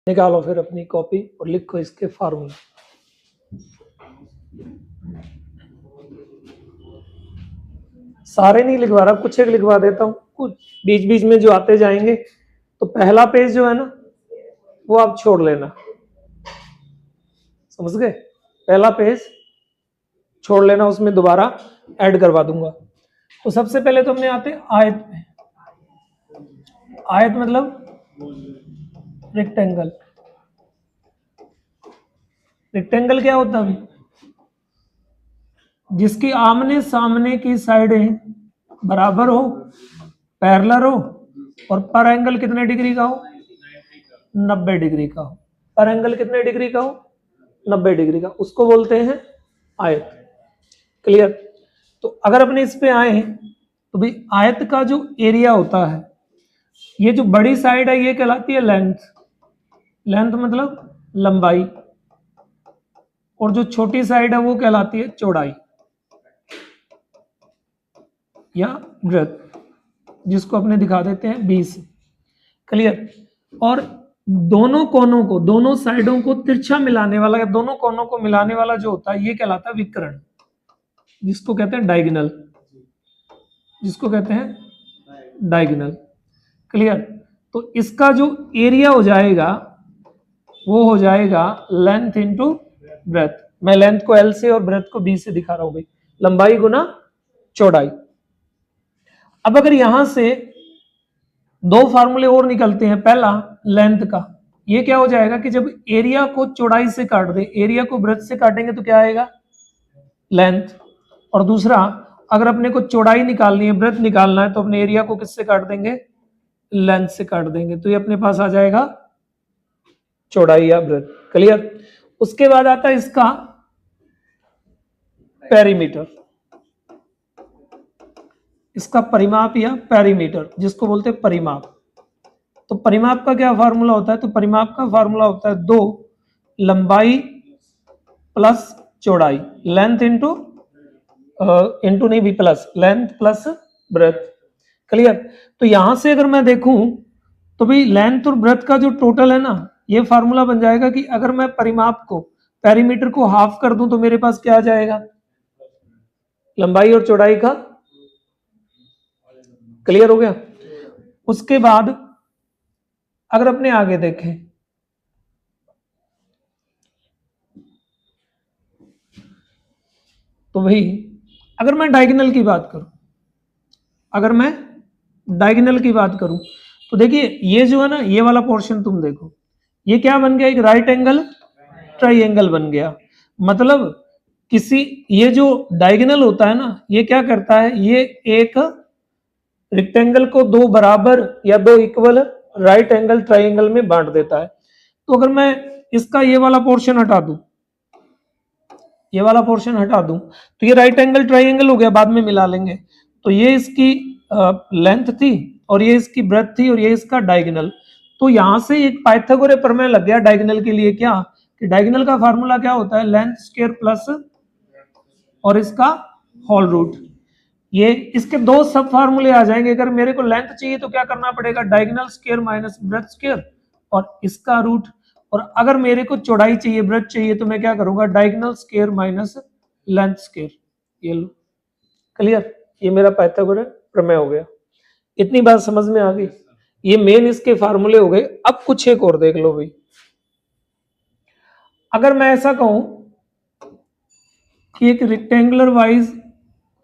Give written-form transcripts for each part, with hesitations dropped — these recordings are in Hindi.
निकालो फिर अपनी कॉपी और लिखो इसके फार्मूले। सारे नहीं लिखवा रहा, कुछ एक लिखवा देता हूँ, कुछ बीच बीच में जो आते जाएंगे। तो पहला पेज जो है ना वो आप छोड़ लेना, समझ गए? पहला पेज छोड़ लेना, उसमें दोबारा ऐड करवा दूंगा। तो सबसे पहले तो हमने आते आयत में। आयत मतलब रेक्टेंगल। रेक्टेंगल क्या होता है? जिसकी आमने सामने की साइडें बराबर हो, पैरेलल हो और पर एंगल कितने डिग्री का हो? 90 डिग्री का हो। पर एंगल कितने डिग्री का हो? 90 डिग्री का, उसको बोलते हैं आयत। क्लियर? तो अगर अपने इस पे आए तो भाई आयत का जो एरिया होता है, ये जो बड़ी साइड है ये कहलाती है लेंथ। लेंथ मतलब लंबाई, और जो छोटी साइड है वो कहलाती है चौड़ाई या ब्रेथ, जिसको अपने दिखा देते हैं 20। क्लियर? और दोनों कोनों को, दोनों साइडों को तिरछा मिलाने वाला या दोनों कोनों को मिलाने वाला जो होता है ये कहलाता है विकर्ण, जिसको कहते हैं डायगोनल। जिसको कहते हैं डायगोनल। क्लियर? तो इसका जो एरिया हो जाएगा वो हो जाएगा लेंथ इंटू ब्रेथ। मैं लेंथ को L से और ब्रेथ को B से दिखा रहा हूं भाई, लंबाई गुना चौड़ाई। अब अगर यहां से दो फार्मूले और निकलते हैं। पहला लेंथ का, ये क्या हो जाएगा कि जब एरिया को चौड़ाई से काट दे, एरिया को ब्रेथ से काटेंगे तो क्या आएगा? लेंथ। और दूसरा, अगर अपने को चौड़ाई निकालनी है, ब्रेथ निकालना है, तो अपने एरिया को किससे काट देंगे? लेंथ से काट देंगे। तो ये अपने पास आ जाएगा चौड़ाई या ब्रेथ। क्लियर? उसके बाद आता है इसका पेरीमीटर, इसका परिमाप या पेरीमीटर, जिसको बोलते हैं परिमाप। तो परिमाप का क्या फार्मूला होता है? तो परिमाप का फार्मूला होता है 2 लंबाई प्लस चौड़ाई, लेंथ इंटू नहीं भी plus, length plus breadth. Clear? तो यहां से अगर मैं देखूं तो भाई लेंथ और ब्रेथ का जो टोटल है ना, ये फार्मूला बन जाएगा कि अगर मैं परिमाप को, पेरीमीटर को हाफ कर दूं तो मेरे पास क्या आ जाएगा? लंबाई और चौड़ाई का। क्लियर हो गया? उसके बाद अगर अपने आगे देखें तो भाई अगर मैं डायगोनल की बात करूं, अगर मैं डायगोनल की बात करूं तो देखिए ये जो है ना, ये वाला पोर्शन तुम देखो, ये क्या बन गया? एक राइट एंगल ट्राइंगल बन गया। मतलब किसी, ये जो डायगोनल होता है ना, ये क्या करता है? ये एक रेक्टेंगल को दो बराबर या दो इक्वल राइट एंगल ट्राइंगल में बांट देता है। तो अगर मैं इसका ये वाला पोर्शन हटा दूं, ये वाला पोर्शन हटा दूं, तो ये राइट एंगल ट्राइंगल हो गया, बाद में मिला लेंगे। तो ये इसकी लेंथ थी और ये इसकी ब्रेथ थी और ये इसका डायगोनल। तो यहां से एक पाइथागोरस प्रमेय लग गया डायगोनल के लिए। क्या कि डायगोनल का फार्मूला क्या होता है? लेंथ स्क्वायर प्लस और इसका होल रूट। ये इसके दो सब फार्मूले आ जाएंगे। अगर मेरे को लेंथ चाहिए तो क्या करना पड़ेगा? Diagonal square minus breath square और इसका रूट। और अगर मेरे को चौड़ाई चाहिए, ब्रेथ चाहिए, तो मैं क्या करूंगा? Diagonal square minus length square. ये लो। क्लियर? ये मेरा पाइथागोरस प्रमेय हो गया। इतनी बात समझ में आ गई? ये मेन इसके फार्मूले हो गए। अब कुछ एक और देख लो भाई। अगर मैं ऐसा कहूं कि एक रेक्टेंगुलर वाइज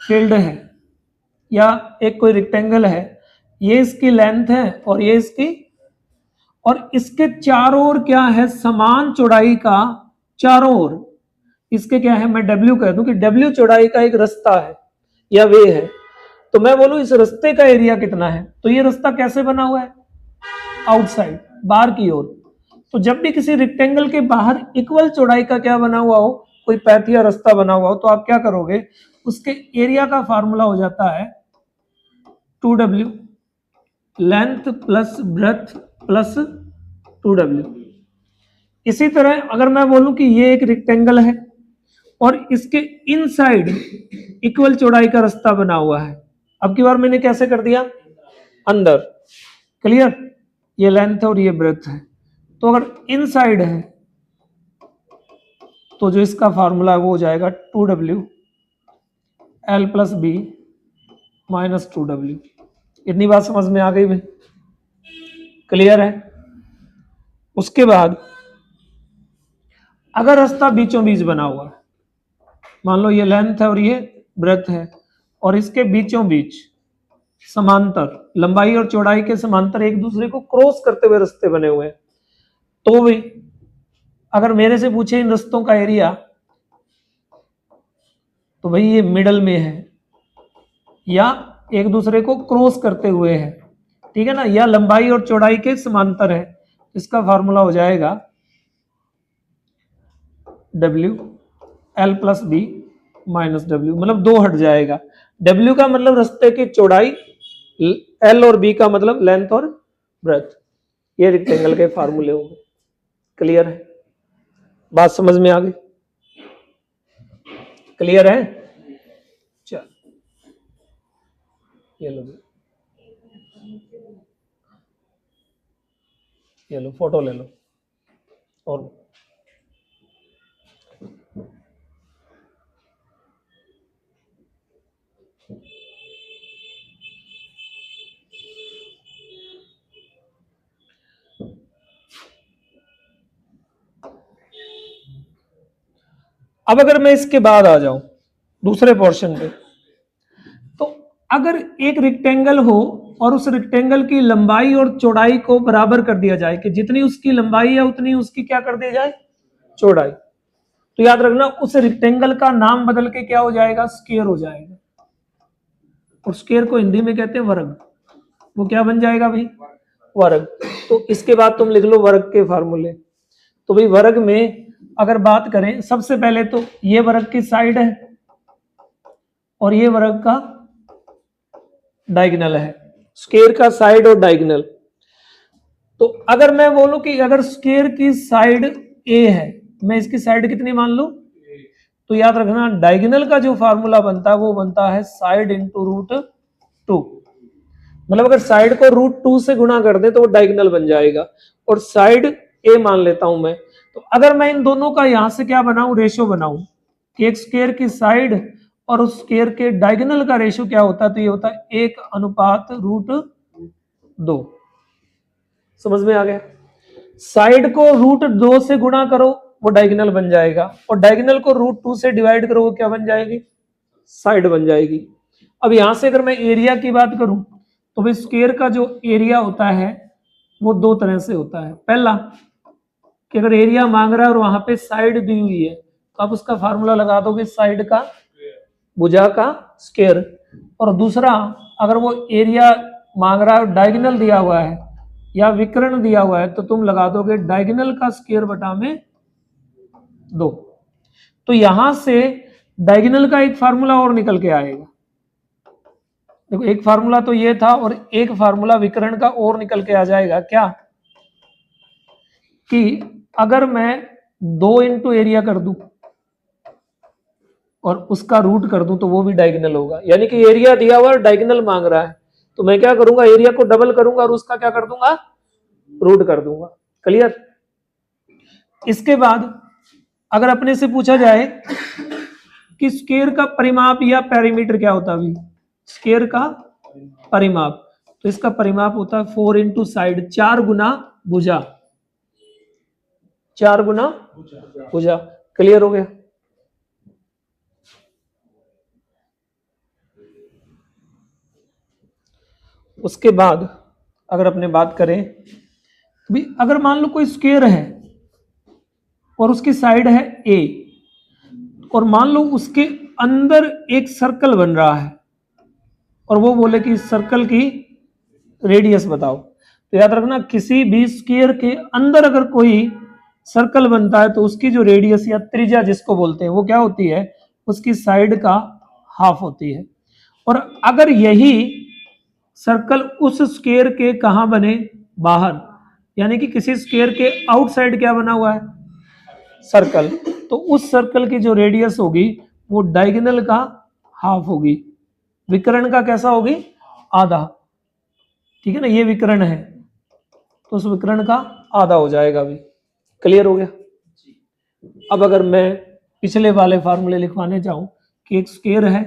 फील्ड है या एक कोई रेक्टेंगल है, ये इसकी लेंथ है और ये इसकी, और इसके चारों ओर क्या है? समान चौड़ाई का चारों ओर इसके क्या है? मैं W कह दूं कि W चौड़ाई का एक रास्ता है या वे है। तो मैं बोलूं इस रास्ते का एरिया कितना है? तो ये रास्ता कैसे बना हुआ है? आउटसाइड, बाहर की ओर। तो जब भी किसी रेक्टेंगल के बाहर इक्वल चौड़ाई का क्या बना हुआ हो, कोई पैथ या रास्ता बना हुआ हो, तो आप क्या करोगे? उसके एरिया का फार्मूला हो जाता है 2W, length plus breadth plus 2W। इसी तरह अगर मैं बोलूं कि ये एक रेक्टेंगल है और इसके इनसाइड इक्वल चौड़ाई का रास्ता बना हुआ है, अब की बार मैंने कैसे कर दिया? अंदर। क्लियर? ये लेंथ और ये ब्रेथ है। तो अगर इनसाइड है तो जो इसका फार्मूला है वो हो जाएगा 2W L plus B minus 2W। इतनी बात समझ में आ गई भाई? क्लियर है? उसके बाद अगर रास्ता बीचों बीच बना हुआ है, मान लो ये लेंथ है और ये ब्रेथ है, और इसके बीचों बीच समांतर, लंबाई और चौड़ाई के समांतर एक दूसरे को क्रॉस करते हुए रास्ते बने हुए हैं, तो भी अगर मेरे से पूछे इन रास्तों का एरिया, तो भाई ये मिडल में है या एक दूसरे को क्रॉस करते हुए है, ठीक है ना, या लंबाई और चौड़ाई के समांतर है, इसका फार्मूला हो जाएगा W L plus B minus W, मतलब दो हट जाएगा। W का मतलब रास्ते की चौड़ाई, L और B का मतलब लेंथ और ब्रेथ। ये रेक्टेंगल के फार्मूले होंगे। क्लियर है? बात समझ में आ गई? क्लियर है? चल ये लो फोटो ले लो। और अब अगर मैं इसके बाद आ जाऊं दूसरे पोर्शन पे, तो अगर एक रेक्टेंगल हो और उस रेक्टेंगल की लंबाई और चौड़ाई को बराबर कर दिया जाए कि जितनी उसकी लंबाई है उतनी उसकी क्या कर दी जाए, चौड़ाई, तो याद रखना उस रेक्टेंगल का नाम बदल के क्या हो जाएगा, स्क्वायर हो जाएगा। और स्क्वायर को हिंदी में कहते हैं वर्ग। वो क्या बन जाएगा भाई, वर्ग। तो इसके बाद तुम लिख लो वर्ग के फार्मूले। तो भाई वर्ग में अगर बात करें, सबसे पहले तो ये वर्ग की साइड है और ये वर्ग का डायगोनल है, स्क्वायर का साइड और डायगोनल। तो अगर मैं बोलूं कि अगर स्क्वायर की साइड A है, मैं इसकी साइड कितनी मान लूं, तो याद रखना डायगोनल का जो फार्मूला बनता है वो बनता है साइड इंटू रूट 2। मतलब अगर साइड को रूट 2 से गुणा कर दे तो वो डायगोनल बन जाएगा, और साइड A मान लेता हूं मैं। तो अगर मैं इन दोनों का यहां से क्या बनाऊं, रेशो बनाऊं कि एक स्क्वायर की साइड और उस स्क्वायर के डायगोनल का रेशो क्या होता है, तो ये होता है 1:√2। समझ में आ गया? साइड को रूट 2 से गुणा करो वो डायगोनल बन जाएगा, और डायगोनल को रूट 2 से डिवाइड करो वो क्या बन जाएगी, साइड बन जाएगी। अब यहां से अगर मैं एरिया की बात करूं तो भाई स्क्वायर का जो एरिया होता है वो दो तरह से होता है। पहला कि अगर एरिया मांग रहा है और वहां पे साइड दी हुई है तो आप उसका फार्मूला लगा दोगे साइड का भुजा का स्क्वायर। और दूसरा, अगर वो एरिया मांग रहा है डायगोनल दिया हुआ है या विकर्ण दिया हुआ है तो तुम लगा दोगे डायगोनल का स्क्वायर बटा में 2। तो यहां से डायगोनल का एक फार्मूला और निकल के आएगा। देखो एक फार्मूला तो ये था और एक फार्मूला विकर्ण का और निकल के आ जाएगा। क्या कि अगर मैं 2 इंटू एरिया कर दूं और उसका रूट कर दूं तो वो भी डायगोनल होगा। यानी कि एरिया दिया हुआ और डायगोनल मांग रहा है तो मैं क्या करूंगा, एरिया को डबल करूंगा और उसका क्या कर दूंगा, रूट कर दूंगा। क्लियर? इसके बाद अगर अपने से पूछा जाए कि स्क्वायर का परिमाप या पेरीमीटर क्या होता है, स्क्वायर का परिमाप, तो इसका परिमाप होता है 4 इंटू साइड, 4 गुना भुजा, 4 गुना भुजा। क्लियर हो गया? उसके बाद अगर अपने बात करें तो भी अगर मान लो कोई स्क्वायर है और उसकी साइड है A और मान लो उसके अंदर एक सर्कल बन रहा है और वो बोले कि सर्कल की रेडियस बताओ, तो याद रखना किसी भी स्क्वायर के अंदर अगर कोई सर्कल बनता है तो उसकी जो रेडियस या त्रिज्या जिसको बोलते हैं वो क्या होती है, उसकी साइड का हाफ होती है। और अगर यही सर्कल उस स्क्वायर के कहां बने, बाहर, यानी कि किसी स्क्वायर के आउटसाइड क्या बना हुआ है, सर्कल, तो उस सर्कल की जो रेडियस होगी वो डायगोनल का हाफ होगी, विकर्ण का कैसा होगी, आधा। ठीक है ना, ये विकर्ण है तो उस विकर्ण का आधा हो जाएगा अभी। क्लियर हो गया? अब अगर मैं पिछले वाले फार्मूले लिखवाने जाऊं कि एक स्क्वायर है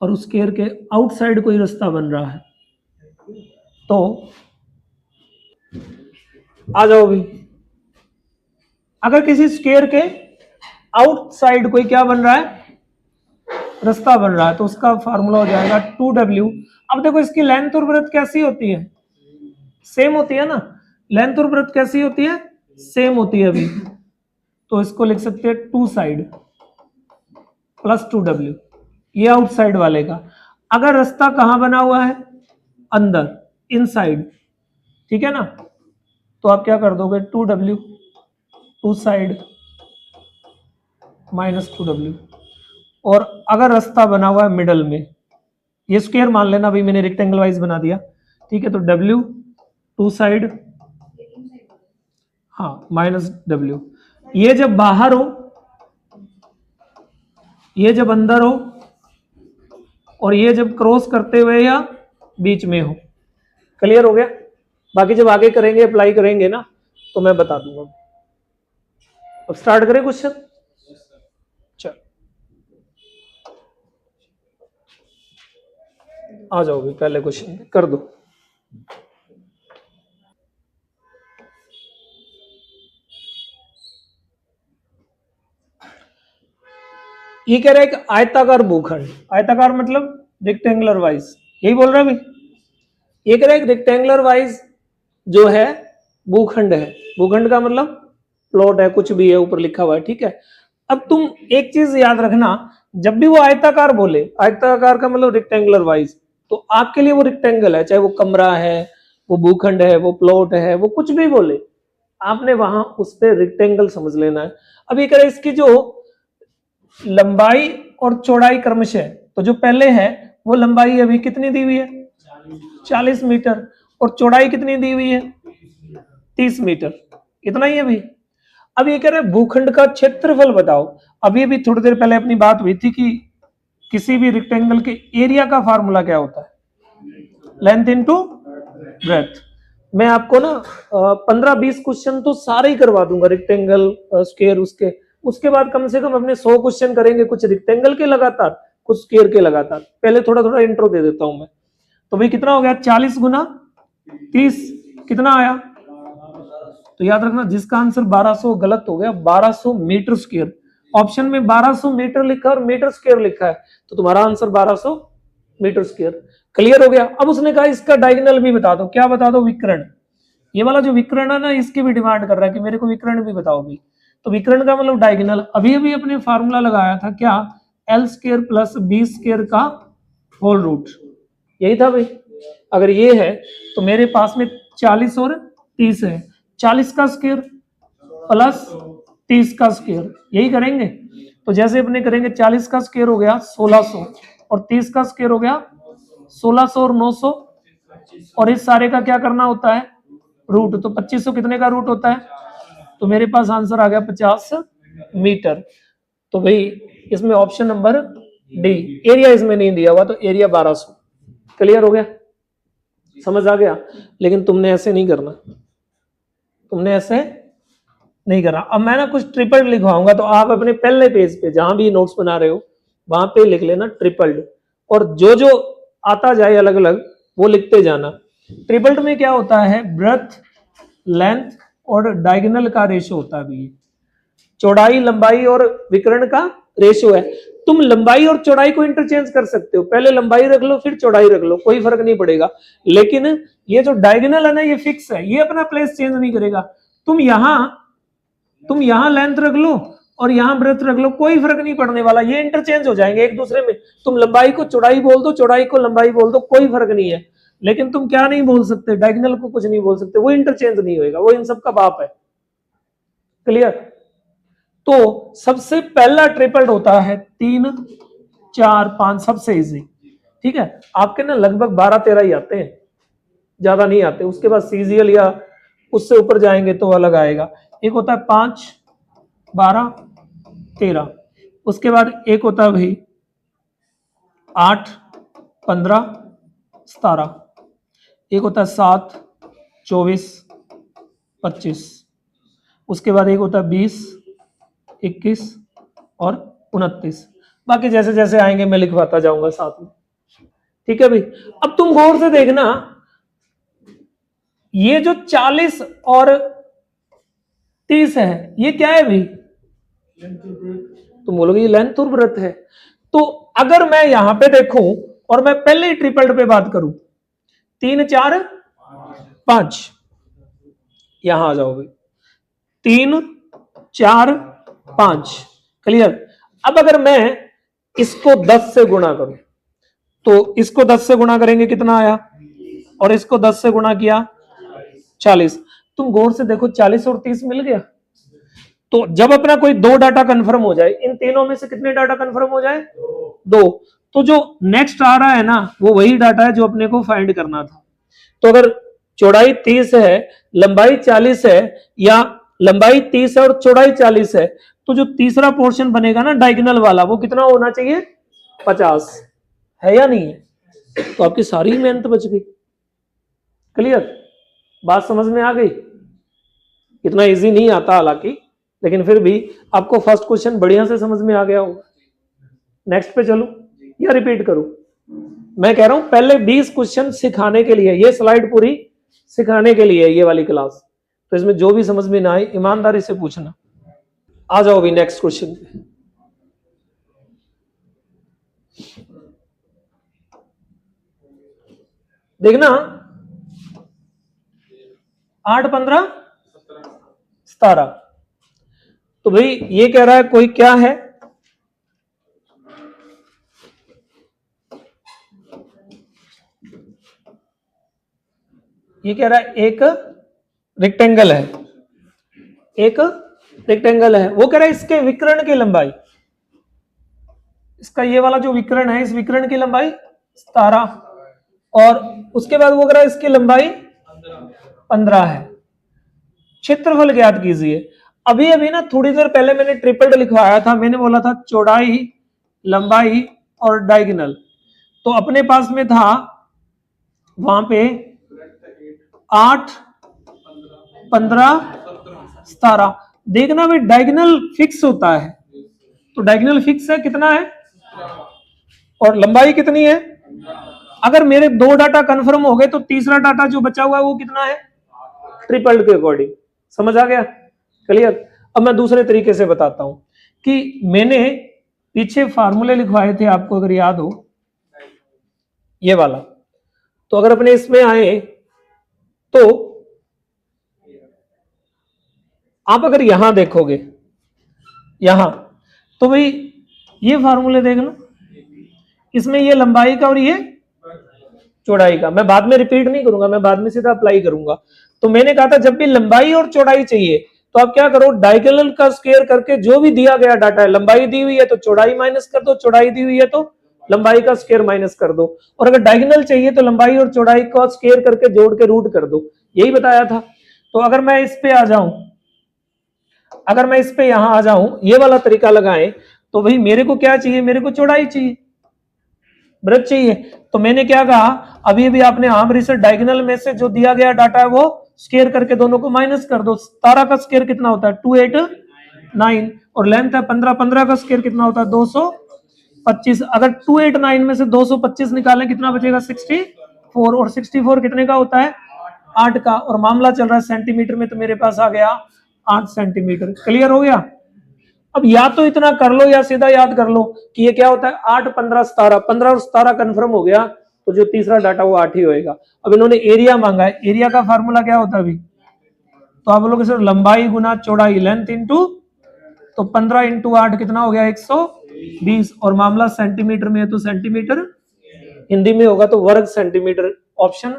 और उस स्क्वायर के आउटसाइड कोई रास्ता बन रहा है, तो आ जाओ भी। अगर किसी स्क्वायर के आउटसाइड कोई क्या बन रहा है, रास्ता बन रहा है, तो उसका फार्मूला हो जाएगा 2w। अब देखो इसकी लेंथ और ब्रेथ कैसी होती है, सेम होती है ना। लेंथ और ब्रेथ कैसी होती है, सेम होती है अभी। तो इसको लिख सकते हैं 2 साइड प्लस 2w, ये आउटसाइड वाले का। अगर रास्ता कहां बना हुआ है, अंदर, इनसाइड, ठीक है ना, तो आप क्या कर दोगे 2w 2 साइड माइनस 2w। और अगर रास्ता बना हुआ है मिडल में, ये स्क्वायर मान लेना, अभी मैंने रेक्टेंगल वाइज बना दिया, ठीक है, तो w 2 साइड, हाँ, माइनस w। ये जब बाहर हो, ये जब अंदर हो, और ये जब क्रॉस करते हुए या बीच में हो। क्लियर हो गया? बाकी जब आगे करेंगे, अप्लाई करेंगे ना, तो मैं बता दूंगा। अब स्टार्ट करें क्वेश्चन। चल आ जाओ भी, पहले क्वेश्चन कर दो। ये कह रहा है कि आयताकार भूखंड, आयताकार मतलब रेक्टेंगुलर वाइज, यही बोल रहा है भाई। ये कह रहा है कि रेक्टेंगुलर वाइज जो है भूखंड है, भूखंड का मतलब प्लॉट है, कुछ भी है ऊपर लिखा हुआ है, ठीक है। अब तुम एक चीज याद रखना, जब भी वो आयताकार बोले, आयताकार का मतलब रेक्टेंगुलर वाइज, तो आपके लिए वो रेक्टेंगल है, चाहे वो कमरा है, वो भूखंड है, वो प्लॉट है, वो कुछ भी बोले, आपने वहां उस पर रेक्टेंगल समझ लेना है। अब ये कह रहा है इसकी जो लंबाई और चौड़ाई क्रमशः, तो जो पहले है वो लंबाई अभी कितनी दी हुई है, 40 मीटर, और चौड़ाई कितनी दी हुई है, 30 मीटर, इतना ही है भाई। अब ये कह रहे भूखंड का क्षेत्रफल बताओ। अभी भी थोड़ी देर पहले अपनी बात हुई थी कि किसी भी रेक्टेंगल के एरिया का फार्मूला क्या होता है, लेंथ इनटू ब्रेथ। मैं आपको ना 15-20 क्वेश्चन तो सारे ही करवा दूंगा, रेक्टेंगल, स्क्वायर, उसके बाद कम से कम अपने 100 क्वेश्चन करेंगे, कुछ रेक्टेंगल के लगातार, कुछ स्क्वायर के लगातार। पहले थोड़ा थोड़ा इंट्रो दे देता हूं मैं। तो भाई कितना हो गया, 40 गुना 30 कितना आया, तो याद रखना जिसका आंसर 1200 गलत हो गया, 1200 मीटर स्क्वायर। ऑप्शन में 1200 मीटर लिखा और मीटर स्क्वायर लिखा है, तो तुम्हारा आंसर 1200 मीटर स्क्वायर। क्लियर हो गया? अब उसने कहा इसका डायगोनल भी बता दो। क्या बता दो, विकर्ण। ये वाला जो विकर्ण है ना, इसकी भी डिमांड कर रहा है कि मेरे को विकर्ण भी बताओ भी। तो विकर्ण का मतलब डायगोनल। अभी अभी अपने फार्मूला लगाया था क्या, L square plus B square का होल रूट, यही था भाई। अगर ये है तो मेरे पास में 40 और 30 है, 40 का स्क्वायर प्लस 30 का स्क्वायर, यही करेंगे। तो जैसे अपने करेंगे 40 का स्क्वायर हो गया 1600 और 30 का स्क्वायर हो गया 1600 और 900, और इस सारे का क्या करना होता है, रूट। तो 2500 कितने का रूट होता है, तो मेरे पास आंसर आ गया 50 मीटर। तो भाई इसमें ऑप्शन नंबर डी, एरिया इसमें नहीं दिया हुआ, तो एरिया 1200। क्लियर हो गया, समझ आ गया? लेकिन तुमने ऐसे नहीं करना, तुमने ऐसे नहीं करना। अब मैं ना कुछ ट्रिपल्ड लिखवाऊंगा, तो आप अपने पहले पेज पे जहां भी नोट्स बना रहे हो वहां पे लिख लेना ट्रिपल्ड, और जो जो आता जाए अलग अलग वो लिखते जाना। ट्रिपल्ड में क्या होता है, ब्रेथ, लेंथ और डायगोनल का रेशो होता है भी, चौड़ाई, लंबाई और विकर्ण का रेशो है। तुम लंबाई और चौड़ाई को इंटरचेंज कर सकते हो, पहले लंबाई रख लो फिर चौड़ाई रख लो, कोई फर्क नहीं पड़ेगा। लेकिन ये जो डायगोनल है ना, ये फिक्स है, ये अपना प्लेस चेंज नहीं करेगा। तुम यहां लेंथ रख लो और यहां ब्रेथ रख लो, कोई फर्क नहीं पड़ने वाला, ये इंटरचेंज हो जाएंगे एक दूसरे में। तुम लंबाई को चौड़ाई बोल दो, चौड़ाई को लंबाई बोल दो, कोई फर्क नहीं है। लेकिन तुम क्या नहीं बोल सकते, डायगोनल को कुछ नहीं बोल सकते, वो इंटरचेंज नहीं होगा, वो इन सब का बाप है। क्लियर? तो सबसे पहला ट्रिपल्ड होता है 3, 4, 5, सबसे इजी, ठीक है। आपके ना लगभग 12-13 ही आते हैं, ज्यादा नहीं आते। उसके बाद सीजीएल या उससे ऊपर जाएंगे तो अलग आएगा। एक होता है 5, 12, 13, उसके बाद एक होता है भाई 8, 15, 17, एक होता है 7, 24, 25, उसके बाद एक होता है 20, 21 और 29। बाकी जैसे जैसे आएंगे मैं लिखवाता जाऊंगा साथ में, ठीक है भाई। अब तुम गौर से देखना, ये जो 40 और 30 है ये क्या है भाई? तुम बोलोगे ये लेंथ और ब्रेड्थ है। तो अगर मैं यहां पे देखूं और मैं पहले ही ट्रिपल्ड पे बात करूं, 3 4 5, यहां आ जाओ भाई, 3 4 5, क्लियर। अब अगर मैं इसको 10 से गुणा करूं, तो इसको 10 से गुणा करेंगे कितना आया, और इसको 10 से गुणा किया 40। तुम गौर से देखो 40 और 30 मिल गया। तो जब अपना कोई दो डाटा कंफर्म हो जाए, इन तीनों में से कितने डाटा कंफर्म हो जाए? दो। तो जो नेक्स्ट आ रहा है ना वो वही डाटा है जो अपने को फाइंड करना था। तो अगर चौड़ाई 30 है, लंबाई 40 है, या लंबाई 30 है और चौड़ाई 40 है, तो जो तीसरा पोर्शन बनेगा ना डायगोनल वाला, वो कितना होना चाहिए? 50 है या नहीं है? तो आपकी सारी मेहनत बच गई। क्लियर? बात समझ में आ गई? इतना इजी नहीं आता हालांकि, लेकिन फिर भी आपको फर्स्ट क्वेश्चन बढ़िया से समझ में आ गया होगा। नेक्स्ट पे चलो या रिपीट करूं? मैं कह रहा हूं पहले 20 क्वेश्चन सिखाने के लिए, ये स्लाइड पूरी सिखाने के लिए ये वाली क्लास। तो इसमें जो भी समझ में ना आए ईमानदारी से पूछना। आ जाओ अभी नेक्स्ट क्वेश्चन पे। देखना 8 15 17। तो भाई ये कह रहा है कोई क्या है, ये कह रहा है एक रेक्टेंगल है, एक रेक्टेंगल है। वो कह रहा है इसके विकर्ण की लंबाई, इसका ये वाला जो विकर्ण है, इस विकर्ण की लंबाई 17, और उसके बाद वो कह रहा है इसकी लंबाई 15 है। क्षेत्रफल ज्ञात कीजिए। अभी अभी ना थोड़ी देर पहले मैंने ट्रिपल्ड लिखवाया था, मैंने बोला था चौड़ाई, लंबाई और डायगोनल। तो अपने पास में था वहां पे 8 15 17। देखना भाई डायगोनल फिक्स होता है, तो डायगोनल फिक्स है कितना है, और लंबाई कितनी है। अगर मेरे दो डाटा कंफर्म हो गए तो तीसरा डाटा जो बचा हुआ है वो कितना है, ट्रिपल्ड के अकॉर्डिंग। समझ आ गया? क्लियर? अब मैं दूसरे तरीके से बताता हूं कि मैंने पीछे फार्मूले लिखवाए थे आपको अगर याद हो, ये वाला। तो अगर अपने इसमें आए तो आप अगर यहां देखोगे, यहां, तो भाई ये फार्मूले देख लो, इसमें ये लंबाई का और ये चौड़ाई का। मैं बाद में रिपीट नहीं करूंगा, मैं बाद में सीधा अप्लाई करूंगा। तो मैंने कहा था जब भी लंबाई और चौड़ाई चाहिए तो आप क्या करो, डायगोनल का स्क्वायर करके जो भी दिया गया डाटा है, लंबाई दी हुई है तो चौड़ाई माइनस कर दो, चौड़ाई दी हुई है तो लंबाई का स्क्वायर माइनस कर दो, और अगर डायगोनल चाहिए तो लंबाई और चौड़ाई का स्क्वायर करके जोड़ के रूट कर दो। यही बताया था। तो अगर मैं इस पे आ जाऊं, अगर मैं इस पे यहां आ जाऊं, ये वाला तरीका लगाएं, तो भाई मेरे को क्या चाहिए, मेरे को चौड़ाई चाहिए, वृत्त चाहिए। तो मैंने क्या कहा, अभी भी आपने आम से डायगोनल में से जो दिया गया डाटा है वो स्क्वायर करके दोनों को माइनस कर दो। 17 का स्क्वायर कितना होता है, 289, और लेंथ है 15, 15 का स्क्वायर कितना होता है, 225। अगर 289 में से 225 निकालें कितना बचेगा, 64, और 64 कितने का होता है, 8 का, और मामला चल रहा है सेंटीमीटर में, तो मेरे पास आ गया 8 सेंटीमीटर। क्लियर हो गया? अब या तो इतना कर लो या सीधा याद कर लो कि ये क्या होता है, 8 15 17, 15 और 17 कंफर्म हो गया, तो जो तीसरा डाटा वो 8 ही होएगा। अब इन्होंने एरिया मांगा है, एरिया का फार्मूला क्या होता है अभी, तो आप लोग सिर्फ लंबाई गुना चौड़ाई, लेंथ इंटू, तो 15 इंटू 8 कितना हो गया, 120, और मामला सेंटीमीटर में है तो सेंटीमीटर, हिंदी में होगा तो वर्ग सेंटीमीटर। ऑप्शन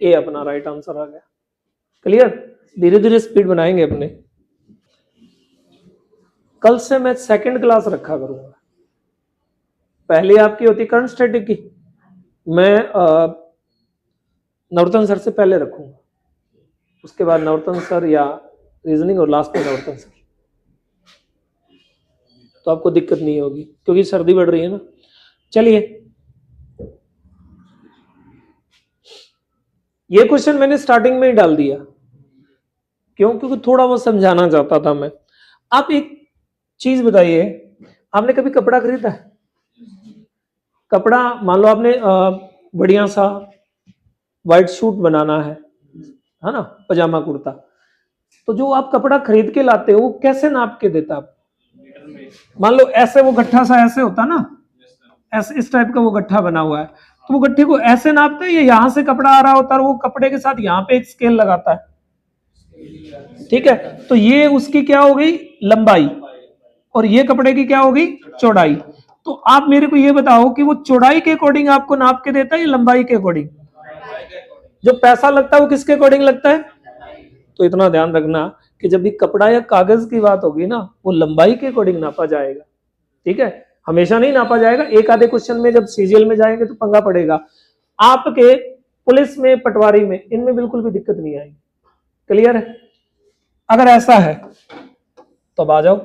ए अपना राइट आंसर आ गया। क्लियर? धीरे धीरे स्पीड बनाएंगे अपने। कल से मैं सेकंड क्लास रखा करूंगा। पहले आपकी होती करंट स्टैटिक की, मैं नवरत्न सर से पहले रखूंगा, उसके बाद नवरत्न सर या रीजनिंग, और लास्ट में नवरत्न सर। तो आपको दिक्कत नहीं होगी क्योंकि सर्दी बढ़ रही है ना। चलिए, ये क्वेश्चन मैंने स्टार्टिंग में ही डाल दिया, क्यों? क्योंकि थोड़ा बहुत समझाना चाहता था मैं। आप एक चीज बताइए, आपने कभी कपड़ा खरीदा है? कपड़ा मान लो आपने बढ़िया सा व्हाइट सूट बनाना है ना, पजामा कुर्ता, तो जो आप कपड़ा खरीद के लाते हो वो कैसे नाप के देता आप? मान लो ऐसे वो गट्ठा सा ऐसे होता ना, ऐसे इस टाइप का वो गट्ठा बना हुआ है, तो वो गट्ठे को ऐसे नापता है, ये यहां से कपड़ा आ रहा होता है और वो कपड़े के साथ यहाँ पे एक स्केल लगाता है, ठीक है? तो ये उसकी क्या हो गई? लंबाई। और ये कपड़े की क्या हो गई? चौड़ाई। तो आप मेरे को ये बताओ कि वो चौड़ाई के अकॉर्डिंग आपको नाप के देता है या लंबाई के अकॉर्डिंग? जो पैसा लगता है वो किसके अकॉर्डिंग लगता है? तो इतना ध्यान रखना कि जब भी कपड़ा या कागज की बात होगी ना, वो लंबाई के अकॉर्डिंग नापा जाएगा, ठीक है? हमेशा नहीं नापा जाएगा, एक आधे क्वेश्चन में जब सीजीएल में जाएंगे तो पंगा पड़ेगा। आपके पुलिस में, पटवारी में, इनमें बिल्कुल भी दिक्कत नहीं आएगी। क्लियर है? अगर ऐसा है तो अब आ जाओ,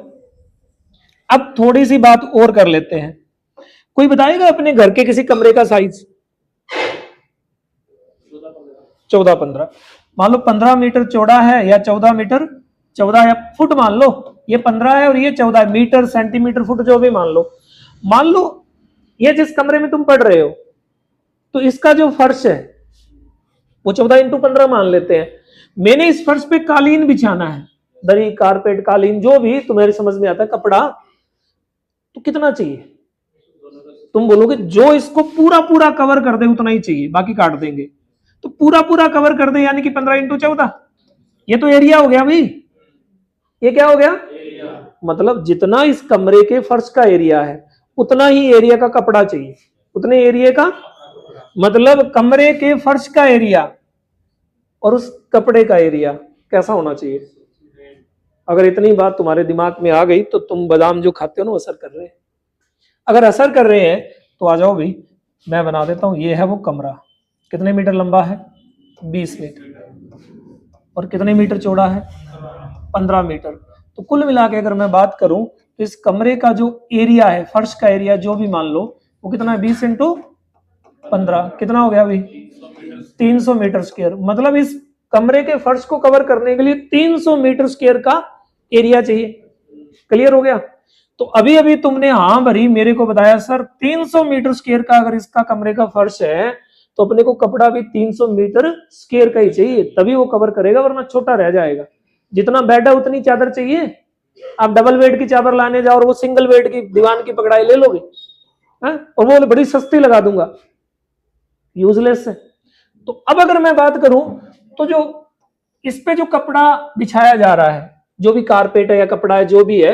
अब थोड़ी सी बात और कर लेते हैं। कोई बताएगा अपने घर के किसी कमरे का साइज? 14-15, मान लो 15 मीटर चौड़ा है या 14 मीटर, 14 या फुट मान लो, ये 15 है और ये 14 मीटर, सेंटीमीटर, फुट जो भी मान लो। मान लो ये जिस कमरे में तुम पढ़ रहे हो, तो इसका जो फर्श है वो 14x15 मान लेते हैं। मैंने इस फर्श पे कालीन बिछाना है, दरी, कारपेट, कालीन, जो भी तुम्हारी समझ में आता है, कपड़ा, तो कितना चाहिए? तुम बोलोगे जो इसको पूरा पूरा कवर कर दे उतना ही चाहिए, बाकी काट देंगे। तो पूरा पूरा कवर कर दे यानी कि 15x14, ये तो एरिया हो गया भाई। ये क्या हो गया? मतलब जितना इस कमरे के फर्श का एरिया है उतना ही एरिया का कपड़ा चाहिए, उतने एरिया का, मतलब कमरे के फर्श का एरिया और उस कपड़े का एरिया कैसा होना चाहिए? अगर इतनी बात तुम्हारे दिमाग में आ गई तो तुम बादाम जो खाते हो ना असर कर रहे हैं। अगर असर कर रहे हैं तो आ जाओ भाई, मैं बना देता हूं। ये है वो कमरा, कितने मीटर लंबा है? 20 मीटर। और कितने मीटर चौड़ा है? 15 मीटर। तो कुल मिला के अगर मैं बात करूं तो इस कमरे का जो एरिया है, फर्श का एरिया जो भी मान लो, वो कितना है? 20 × 15, कितना हो गया भाई? 300 मीटर स्क्वायर। मतलब इस कमरे के फर्श को कवर करने के लिए 300 मीटर स्क्वायर का एरिया चाहिए। क्लियर हो गया? तो अभी अभी तुमने हाँ भरी, मेरे को बताया सर 300 मीटर स्क्वायर का अगर इसका कमरे का फर्श है तो अपने को कपड़ा भी 300 मीटर स्क्वायर का ही चाहिए, तभी वो कवर करेगा, वरना छोटा रह जाएगा। जितना बेड है उतनी चादर चाहिए। आप डबल बेड की चादर लाने जाओ और वो सिंगल बेड की दीवान की पकड़ाई ले लोगे, और वो बड़ी सस्ती लगा दूंगा, यूजलेस है। तो अब अगर मैं बात करूं तो जो इस पे जो कपड़ा बिछाया जा रहा है, जो भी कारपेट है या कपड़ा है जो भी है,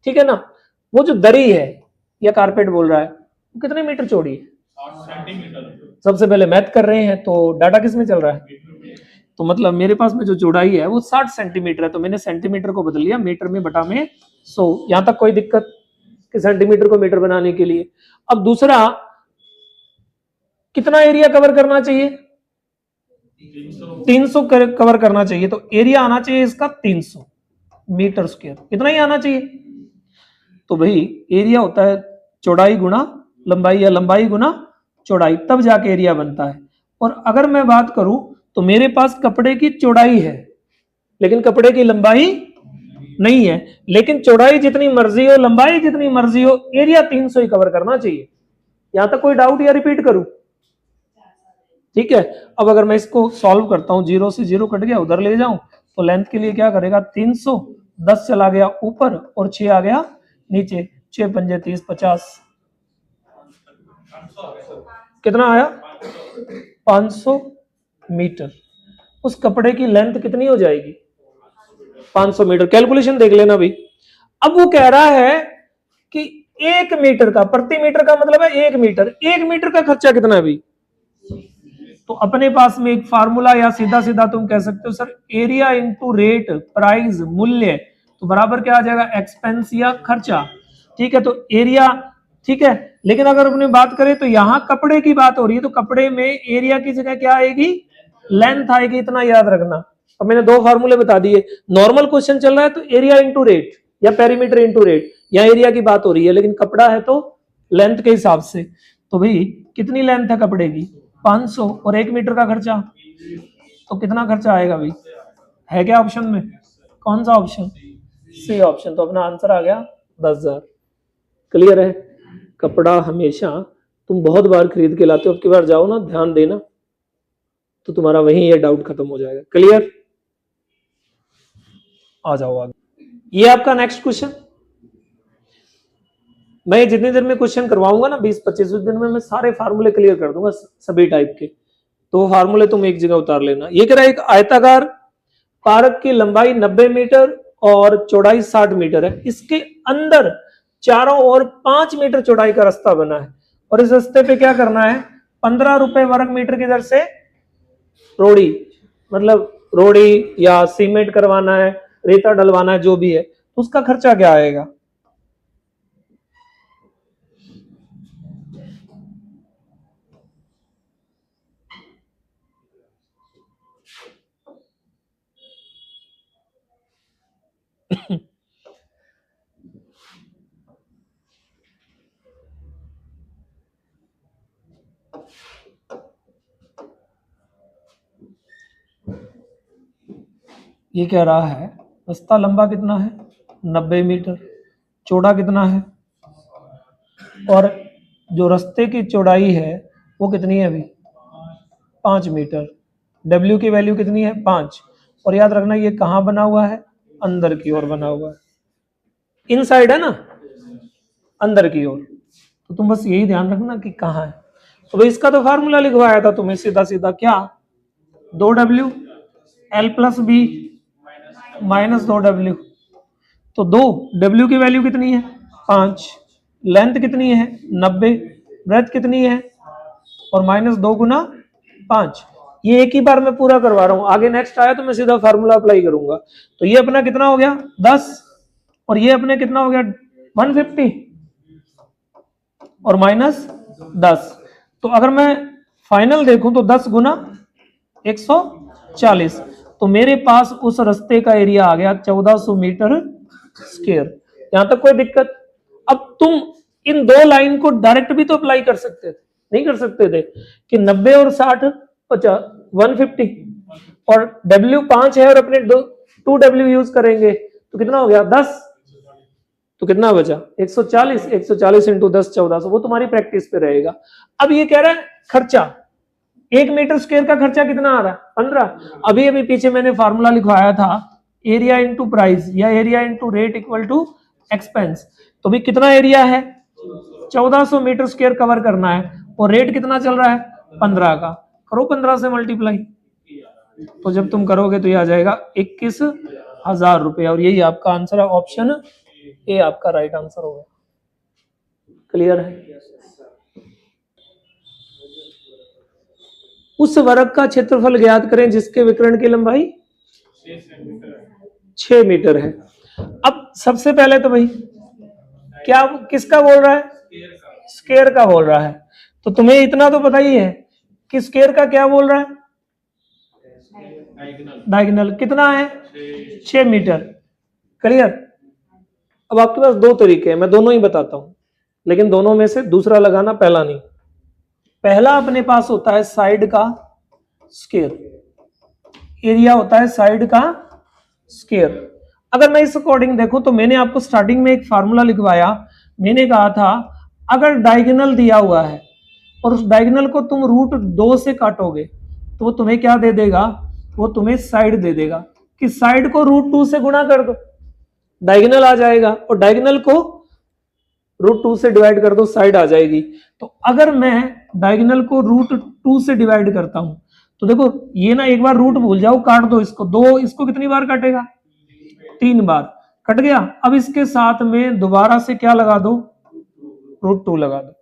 ठीक है ना, वो जो दरी है या कारपेट बोल रहा है, वो कितने मीटर चौड़ी है? 60 सेंटीमीटर। सबसे पहले मैथ कर रहे हैं तो डाटा किस में चल रहा है? तो मतलब मेरे पास में जो चौड़ाई है वो 60 सेंटीमीटर है, तो मैंने सेंटीमीटर को बदल लिया मीटर में बटा में 100। यहां तक कोई दिक्कत कि सेंटीमीटर को मीटर बनाने के लिए? अब दूसरा, कितना एरिया कवर करना चाहिए? 300 कवर करना चाहिए, तो एरिया आना चाहिए इसका 300 मीटर स्क्वायर। कितना ही आना चाहिए? तो भाई एरिया होता है चौड़ाई गुना लंबाई या लंबाई गुना चौड़ाई, तब जाके एरिया बनता है। और अगर मैं बात करूं तो मेरे पास कपड़े की चौड़ाई है लेकिन कपड़े की लंबाई नहीं है, लेकिन चौड़ाई जितनी मर्जी हो, लंबाई जितनी मर्जी हो, एरिया 300 ही कवर करना चाहिए। यहां तक कोई डाउट या रिपीट करूं? ठीक है। अब अगर मैं इसको सॉल्व करता हूं, 0 से 0 कट गया, उधर ले जाऊं तो लेंथ के लिए क्या करेगा? 300, 10 चला गया ऊपर और 6 आ गया नीचे, 6 पंजे 30, 50, कितना आया? 500 मीटर। उस कपड़े की लेंथ कितनी हो जाएगी? 500 मीटर। कैलकुलेशन देख लेना भाई। अब वो कह रहा है कि 1 मीटर का, प्रति मीटर का मतलब है 1 मीटर, 1 मीटर का खर्चा कितना है भाई? तो अपने पास में एक फार्मूला या सीधा सीधा तुम कह सकते हो sir area into rate, price, मूल्य, तो बराबर क्या आ जाएगा? एक्सपेंस या खर्चा। ठीक है, तो एरिया, ठीक है। लेकिन अगर अपने बात करें तो यहाँ कपड़े की बात हो रही है, तो कपड़े में एरिया की जगह क्या आएगी? लेंथ आएगी, इतना याद रखना। अब मैंने 2 फार्मूले बता दिए। नॉर्मल क्वेश्चन चल रहा है तो एरिया इंटू रेट या पेरीमीटर इंटू रेट, यहाँ एरिया की बात हो रही है, लेकिन कपड़ा है तो लेंथ के हिसाब से। तो भाई कितनी लेंथ है कपड़े की? 500, और 1 मीटर का खर्चा, तो कितना खर्चा आएगा भाई? है क्या ऑप्शन में? कौन सा ऑप्शन? C option. तो अपना आंसर आ गया 10,000। क्लियर है? कपड़ा हमेशा तुम बहुत बार खरीद के लाते हो, अब की बार जाओ ना, ध्यान देना, तो तुम्हारा वहीं ये डाउट खत्म हो जाएगा। क्लियर? आ जाओ आगे। ये आपका नेक्स्ट क्वेश्चन। मैं जितनी देर में क्वेश्चन करवाऊंगा ना 20-25 दिन में मैं सारे फार्मूले क्लियर कर दूंगा सभी टाइप के, तो फार्मूले तुम एक जगह उतार लेना। ये कह रहा है एक आयताकार पार्क की लंबाई 90 मीटर और चौड़ाई 60 मीटर है, इसके अंदर चारों ओर 5 मीटर चौड़ाई का रास्ता बना है, और इस रास्ते पे क्या करना है? 15 रुपए वर्ग मीटर की दर से रोड़ी, मतलब रोड़ी या सीमेंट करवाना है, रेता डलवाना है, जो भी है, तो उसका खर्चा क्या आएगा? ये कह रहा है रास्ता लंबा कितना है? 90 मीटर। चौड़ा कितना है? और जो रास्ते की चौड़ाई है वो कितनी है अभी? 5 मीटर। W की वैल्यू कितनी है? 5। और याद रखना ये कहाँ बना हुआ है? अंदर की ओर बना हुआ है। इनसाइड है ना, अंदर की ओर। तो तुम बस यही ध्यान रखना कि कहाँ है। तो भाई इसका तो फार्मूला लिखवाया था तुम्हें सीधा सीधा, क्या? 2W L plus B minus 2W। तो 2W की वैल्यू कितनी है? 5। लेंथ कितनी है? 90। ब्रेथ कितनी है? और माइनस 2 गुना 5। ये एक ही बार मैं पूरा करवा रहा हूं, आगे नेक्स्ट आया तो मैं सीधा फार्मूला अप्लाई करूंगा। तो ये अपना कितना हो गया? 10। और ये अपने कितना हो गया? 150 और माइनस 10। तो अगर मैं फाइनल देखूं तो 10 गुना 140। तो मेरे पास उस रास्ते का एरिया आ गया 1400 मीटर स्क्वायर। यहां तक कोई दिक्कत? अब तुम इन दो लाइन को डायरेक्ट भी तो अप्लाई कर सकते थे, नहीं कर सकते थे कि 90 और 60 150, और W 5 है और अपने 2W यूज करेंगे तो कितना हो गया? 10। तो कितना बचा? 140। 140 इंटू 10 1400। वो तुम्हारी प्रैक्टिस पे रहेगा। अब ये कह रहा है खर्चा, 1 मीटर स्क्वायर का खर्चा कितना आ रहा है? 15। अभी अभी पीछे मैंने फार्मूला लिखवाया था, एरिया इंटू प्राइस या area into rate equal to expense. तो भी कितना एरिया है? 1400 मीटर स्क्वायर कवर करना है, और रेट कितना चल रहा है? 15 का। करो 15 से मल्टीप्लाई, तो जब तुम करोगे तो ये आ जाएगा 21,000 रुपये। और यही आपका आंसर है, ऑप्शन ए आपका राइट आंसर होगा। क्लियर है? उस वर्ग का क्षेत्रफल ज्ञात करें जिसके विकर्ण की लंबाई 6 मीटर है। अब सबसे पहले तो भाई क्या, किसका बोल रहा है? स्क्वायर का बोल रहा है। तो तुम्हें इतना तो पता ही है कि स्क्वायर का क्या बोल रहा है? डायगोनल कितना है? 6 मीटर। क्लियर? अब आपके पास दो तरीके हैं, मैं दोनों ही बताता हूं, लेकिन दोनों में से दूसरा लगाना, पहला नहीं। पहला अपने पास होता है साइड का स्क्वायर, एरिया होता है साइड का स्क्वायर। अगर मैं इस अकॉर्डिंग देखूं तो मैंने आपको स्टार्टिंग में एक फार्मूला लिखवाया, मैंने कहा था अगर डायगोनल दिया हुआ है और उस डायगोनल को तुम √2 से काटोगे तो वो तुम्हें क्या दे देगा? वो तुम्हें साइड दे देगा, कि साइड को √2 से गुणा कर दो, डायगोनल आ जाएगा, और डायगोनल को √2 से डिवाइड कर दो, साइड आ जाएगी। तो अगर मैं डायगोनल को √2 से डिवाइड करता हूं तो देखो ये ना, एक बार रूट भूल जाओ, काट दो इसको, दो इसको कितनी बार काटेगा? 3 बार। कट गया। अब इसके साथ में दोबारा से क्या लगा दो? √2 लगा दो।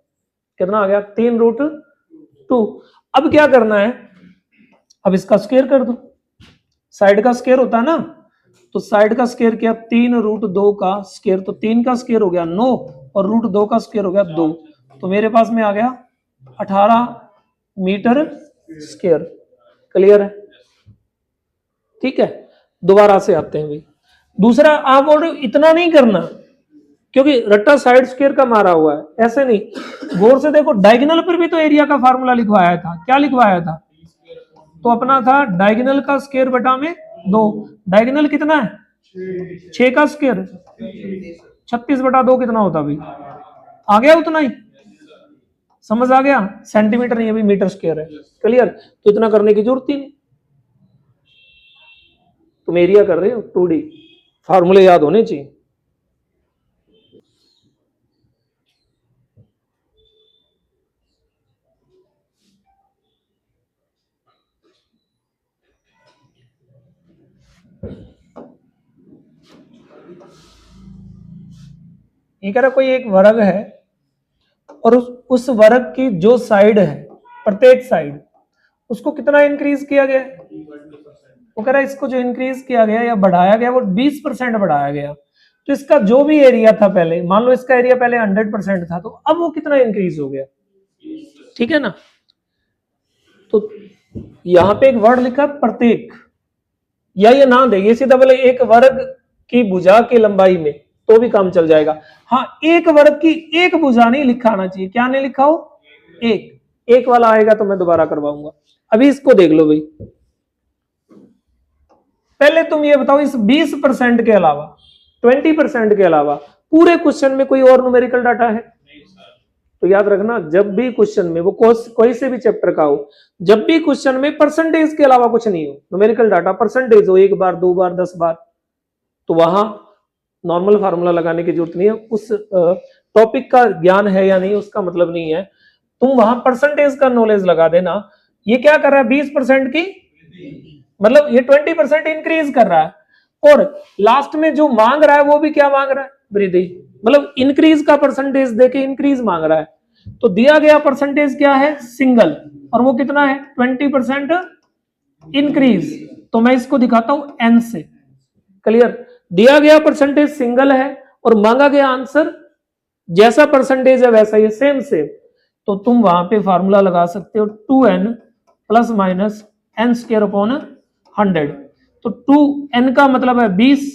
कितना आ गया? 3√2। अब क्या करना है? अब इसका स्क्वायर कर दो, साइड का स्क्वायर होता है ना, तो साइड का स्क्वायर क्या? 3√2 का स्क्वायर, तो 3 का स्क्वायर हो गया 9 और √2 का स्क्वायर हो गया 2। तो मेरे पास में आ गया 18 मीटर स्क्वायर। क्लियर है? ठीक है, दोबारा से आते हैं भाई। दूसरा, आप बोल रहे हो इतना नहीं करना क्योंकि रट्टा साइड स्क्वायर का मारा हुआ है, ऐसे नहीं, गौर से देखो, डायगोनल पर भी तो एरिया का फार्मूला लिखवाया था। क्या लिखवाया था? तो अपना था डायगोनल का स्क्वायर बटा में 2, डायगोनल कितना है 6 का स्क्वायर 36/2 कितना होता भाई, आ गया उतना ही, समझ आ गया, सेंटीमीटर नहीं अभी मीटर स्क्वायर है, क्लियर। तो इतना करने की जरूरत ही नहीं, तुम एरिया कर रहे हो 2D, फार्मूले याद होने चाहिए। ये कह रहा कोई एक वर्ग है और उस वर्ग की जो साइड है, प्रत्येक साइड, उसको कितना इंक्रीज किया गया, वो कह रहा है इसको जो इंक्रीज किया गया या बढ़ाया गया वो 20% बढ़ाया गया। तो इसका जो भी एरिया था पहले, मान लो इसका एरिया पहले 100% था, तो अब वो कितना इंक्रीज हो गया, ठीक है ना। तो यहां पे एक वर्ड लिखा प्रत्येक, या ये ना दे, ये सीधा बोले एक वर्ग की भुजा की लंबाई में, तो भी काम चल जाएगा। हाँ, एक वर्ग की एक भुजा नहीं लिखा आना चाहिए, क्या नहीं लिखा हो, एक वाला आएगा तो मैं दोबारा करवाऊंगा। अभी इसको देख लो भाई, पहले तुम ये बताओ इस 20% के अलावा, 20% के अलावा पूरे क्वेश्चन में कोई और न्यूमेरिकल डाटा है? तो याद रखना, जब भी क्वेश्चन में, वो कोई से भी चैप्टर का हो, जब भी क्वेश्चन में परसेंटेज के अलावा कुछ नहीं हो, न्यूमेरिकल डाटा परसेंटेज हो, 1 बार 2 बार 10 बार, तो वहां नॉर्मल फार्मूला लगाने की जरूरत नहीं है। उस टॉपिक का ज्ञान है या नहीं उसका मतलब नहीं है, तुम वहां परसेंटेज का नॉलेज लगा देना। ये क्या कर रहा है, 20% की, मतलब ये 20% इंक्रीज कर रहा है, और लास्ट में जो मांग रहा है वो भी क्या मांग रहा है, वृद्धि, मतलब इंक्रीज का परसेंटेज देके इंक्रीज मांग रहा है। तो दिया गया परसेंटेज क्या है, सिंगल, और वो कितना है 20% इंक्रीज। तो मैं इसको दिखाता हूं एन से, क्लियर। दिया गया परसेंटेज सिंगल है और मांगा गया आंसर जैसा परसेंटेज है वैसा ही सेम सेम, तो तुम वहां पे फार्मूला लगा सकते हो 2n plus minus n square upon 100। तो 2n का मतलब है 20,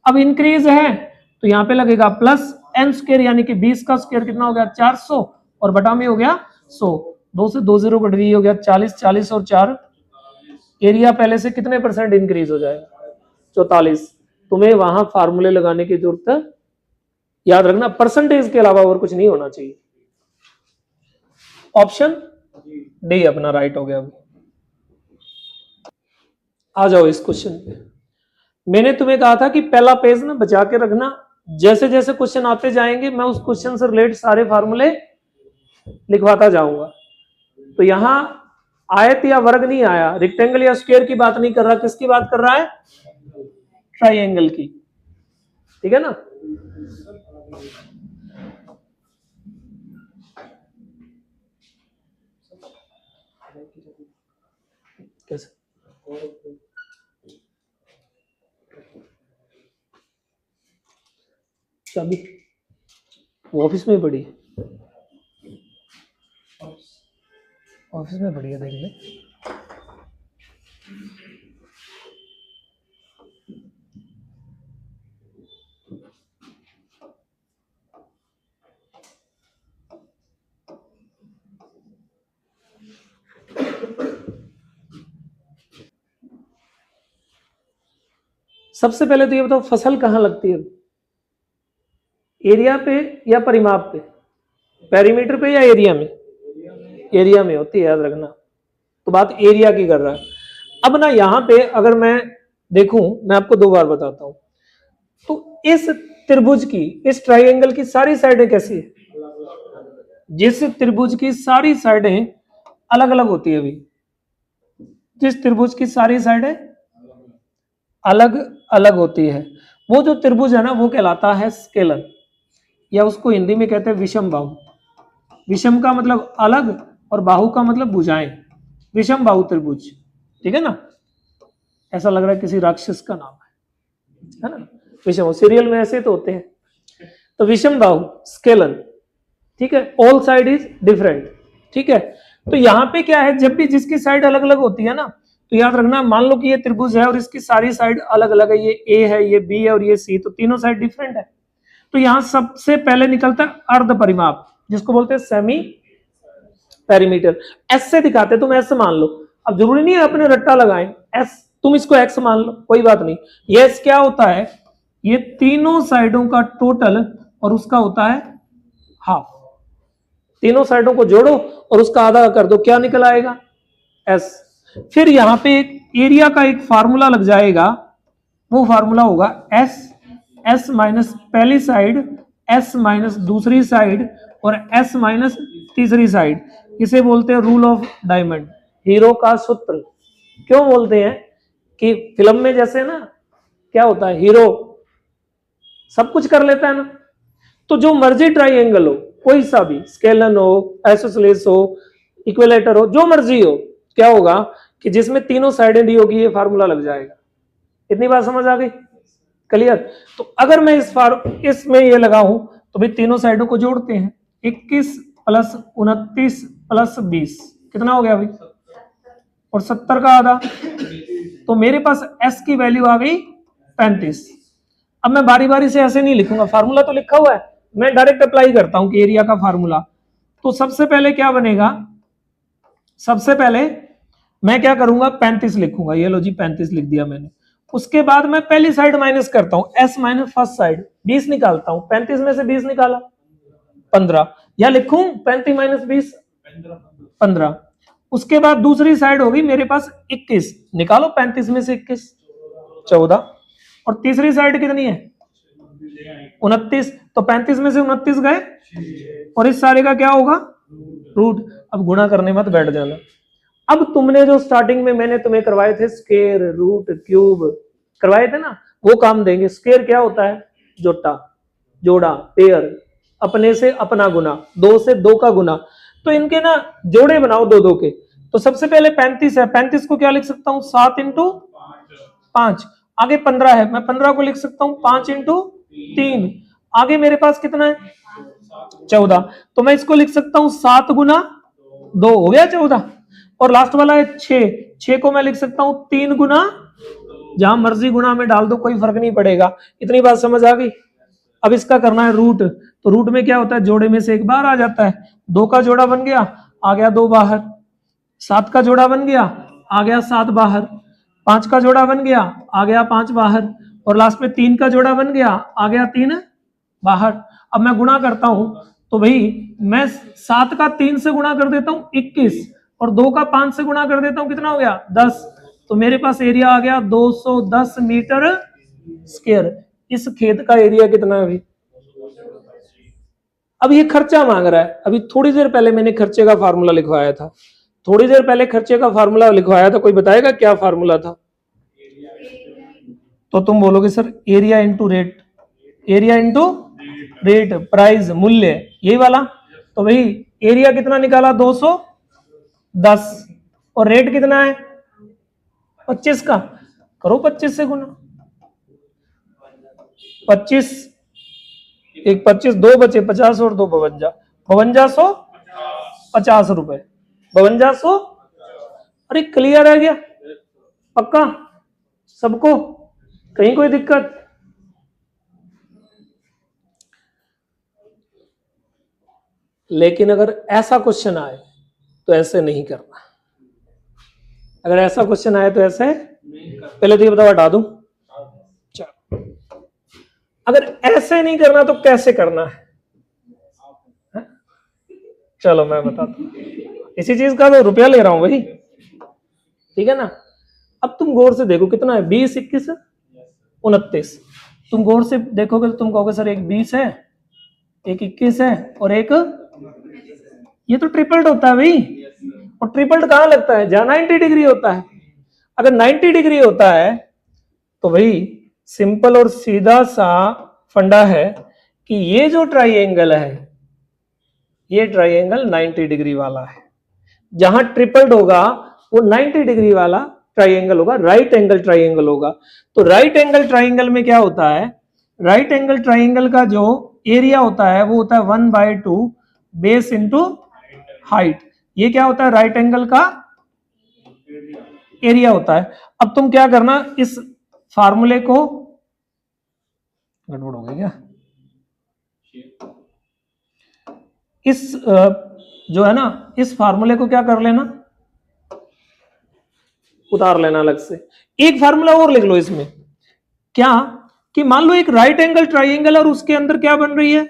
अब इंक्रीज है तो यहां पे लगेगा प्लस n स्क्वायर, यानी कि 20 का स्क्वायर कितना हो गया 400, और बटा में हो गया 100, 2 से 2 0 कट गई, हो गया 40, 40 और 4, एरिया पहले से कितने परसेंट इंक्रीज हो जाएगा 44। तुम्हें वहां फार्मूले लगाने की जरूरत, याद रखना परसेंटेज के अलावा और कुछ नहीं होना चाहिए। ऑप्शन डी अपना राइट हो गया। अभी आ जाओ इस क्वेश्चन पे। मैंने तुम्हें कहा था कि पहला पेज ना बचा के रखना, जैसे जैसे क्वेश्चन आते जाएंगे मैं उस क्वेश्चन से रिलेटेड सारे फार्मूले लिखवाता जाऊंगा। तो यहां आयत या वर्ग नहीं आया, रेक्टेंगल या स्क्वायर की बात नहीं कर रहा, किसकी बात कर रहा है, ट्राइंगल की, ठीक है ना। कैसे चाबी वो ऑफिस में पड़ी, ऑफिस में पड़ी है, देख ले। सबसे पहले तो ये बताओ फसल कहां लगती है, एरिया पे या परिमाप पे, पेरीमीटर पे या एरिया में, एरिया में होती है, याद रखना। तो बात एरिया की कर रहा है। अब ना यहां पे अगर मैं देखूं, मैं आपको 2 बार बताता हूं, तो इस त्रिभुज की, इस ट्राइंगल की सारी साइडें कैसी है, जिस त्रिभुज की सारी साइडें अलग अलग होती है, अभी जिस त्रिभुज की सारी साइडें अलग अलग होती है, वो जो त्रिभुज है ना वो कहलाता है स्केलर, या उसको हिंदी में कहते हैं विषम बाहु। विषम का मतलब अलग और बाहु का मतलब भुजाएं, विषम बाहु त्रिभुज, ठीक है ना। ऐसा लग रहा है किसी राक्षस का नाम है ना, विषम, सीरियल में ऐसे तो होते हैं। तो विषम बाहु स्केलर, ठीक है, ऑल साइड इज डिफरेंट, ठीक है। तो यहां पे क्या है, जब भी जिसकी साइड अलग अलग होती है ना, तो याद रखना, मान लो कि ये त्रिभुज है और इसकी सारी साइड अलग अलग है, ये ए है, ये बी है और ये सी, तो तीनों साइड डिफरेंट है। तो यहां सबसे पहले निकलता है अर्ध परिमाप, जिसको बोलते हैं सेमी पेरीमीटर। एस से दिखाते, तुम एस मान लो, अब जरूरी नहीं है अपने रट्टा लगाएं, एस तुम इसको x मान लो, कोई बात नहीं। ये x क्या होता है, ये तीनों साइडों का टोटल और उसका होता है हाफ। तीनों साइडों को जोड़ो और उसका आधा कर दो, क्या निकल आएगा, s। फिर यहां पे एक एरिया का एक फार्मूला लग जाएगा, वो फार्मूला होगा s माइनस पहली साइड, s माइनस दूसरी साइड और s माइनस तीसरी साइड। इसे बोलते हैं रूल ऑफ डायमंड, हीरो का सूत्र। क्यों बोलते हैं कि फिल्म में जैसे ना क्या होता है, हीरो सब कुछ कर लेता है ना, तो जो मर्जी ट्राइंगल हो, कोई सा भी, स्केलन हो, आइसोसेलेस हो, इक्विलेटर हो, जो मर्जी हो, क्या होगा कि जिसमें तीनों साइडें दी होगी ये फार्मूला लग जाएगा। इतनी बात समझ आ गई, क्लियर। तो अगर मैं इसमें ये लगाऊं तो भाई तीनों साइडों को जोड़ते हैं, 21 प्लस 29 प्लस 20 कितना हो गया भाई, और 70 का आधा, तो मेरे पास s की वैल्यू आ गई 35। अब मैं बारी बारी से ऐसे नहीं लिखूंगा, फार्मूला तो लिखा हुआ है, मैं डायरेक्ट अप्लाई करता हूं कि एरिया का फार्मूला। तो सबसे पहले क्या बनेगा, सबसे पहले मैं क्या करूंगा, 35 लिखूंगा, ये लो जी 35 लिख दिया मैंने। उसके बाद मैं पहली साइड माइनस करता हूं, s माइनस फर्स्ट साइड 20 निकालता हूं, 35 में से 20 निकाला 15, या लिखूं 35 माइनस 20 15। उसके बाद दूसरी साइड होगी मेरे पास 21, निकालो 35 में से 21 14, और तीसरी साइड कितनी है 29, तो 35 में से 29 गए, और इस सारे का क्या होगा रूट। अब गुणा करने मत बैठ जाना। अब तुमने जो स्टार्टिंग में मैंने तुम्हें करवाए थे स्क्वायर, रूट, क्यूब करवाए थे ना, वो काम देंगे। स्क्वायर क्या होता है, जोटा, जोड़ा, पेयर, अपने से अपना गुना, दो से दो का गुना। तो इनके ना जोड़े बनाओ दो दो के। तो सबसे पहले 35 है, 35 को क्या लिख सकता हूं 7 इंटू 5। आगे 15 है, मैं 15 को लिख सकता हूं 5 इंटू 3। आगे मेरे पास कितना है 14, तो मैं इसको लिख सकता हूं 7 गुना 2, हो गया 14। और लास्ट वाला है 6 को मैं लिख सकता हूं 3 गुना, जहां मर्जी गुना में डाल दो, कोई फर्क नहीं पड़ेगा। इतनी बात समझ आ गई। अब इसका करना है रूट, तो रूट में क्या होता है, जोड़े में से एक बाहर आ जाता है, 2 का जोड़ा बन गया, आ गया 2 बाहर, 7 का जोड़ा बन गया, आ गया 7 बाहर, 5 का जोड़ा बन गया, आ गया 5 बाहर, और लास्ट में 3 का जोड़ा बन गया, आ गया 3 बाहर। अब मैं गुणा करता हूं, तो भाई मैं 7 का 3 से गुणा कर देता हूं 21, और 2 का 5 से गुणा कर देता हूं, कितना हो गया 10। तो मेरे पास एरिया आ गया 210 मीटर स्क्वायर। इस खेत का एरिया कितना है भाई, अब ये खर्चा मांग रहा है। अभी थोड़ी देर पहले मैंने खर्चे का फार्मूला लिखवाया था, थोड़ी देर पहले खर्चे का फार्मूला लिखवाया था, कोई बताएगा क्या फार्मूला था। तो तुम बोलोगे sir area into rate, area into rate, price, मूल्य, यही वाला। तो भाई एरिया कितना निकाला 210, और रेट कितना है 25 का, करो 25 से गुना, 25 एक 25, 2 बचे 50 और 2 52, 5250 रुपए, 5200। अरे क्लियर है क्या, पक्का सबको, कहीं कोई दिक्कत। लेकिन अगर ऐसा क्वेश्चन आए तो ऐसे नहीं करना, अगर ऐसा क्वेश्चन आए तो ऐसे, पहले तो ये बताओ हटा दूं, अगर ऐसे नहीं करना तो कैसे करना है? चलो मैं बताता हूं, इसी चीज का तो रुपया ले रहा हूं भाई, ठीक है ना। अब तुम गौर से देखो कितना है 20, 21, 29। तुम गौर से देखोगे तो तुम कहोगे सर एक 20 है, एक 21 है, और एक, ये तो ट्रिपल्ड होता है भाई। और ट्रिपल्ड कहां लगता है, जहां 90 डिग्री होता है। अगर 90 डिग्री होता है तो भाई सिंपल और सीधा सा फंडा है कि ये जो ट्राइएंगल है, ये ट्राइएंगल 90 डिग्री वाला है। जहां ट्रिपल्ड होगा वो 90 डिग्री वाला ट्राइएंगल होगा, राइट एंगल ट्राइएंगल होगा। तो राइट एंगल ट्राइएंगल में क्या होता है, राइट एंगल ट्राइएंगल का जो एरिया होता है वो होता है 1/2 बेस इंटू हाइट। ये क्या होता है, राइट एंगल का एरिया होता है। अब तुम क्या करना, इस फार्मूले को, गड़बड़ हो गई क्या, इस जो है ना, इस फार्मूले को क्या कर लेना, उतार लेना अलग से। एक फार्मूला और लिख लो इसमें, क्या कि मान लो एक राइट एंगल ट्राइंगल और उसके अंदर क्या बन रही है,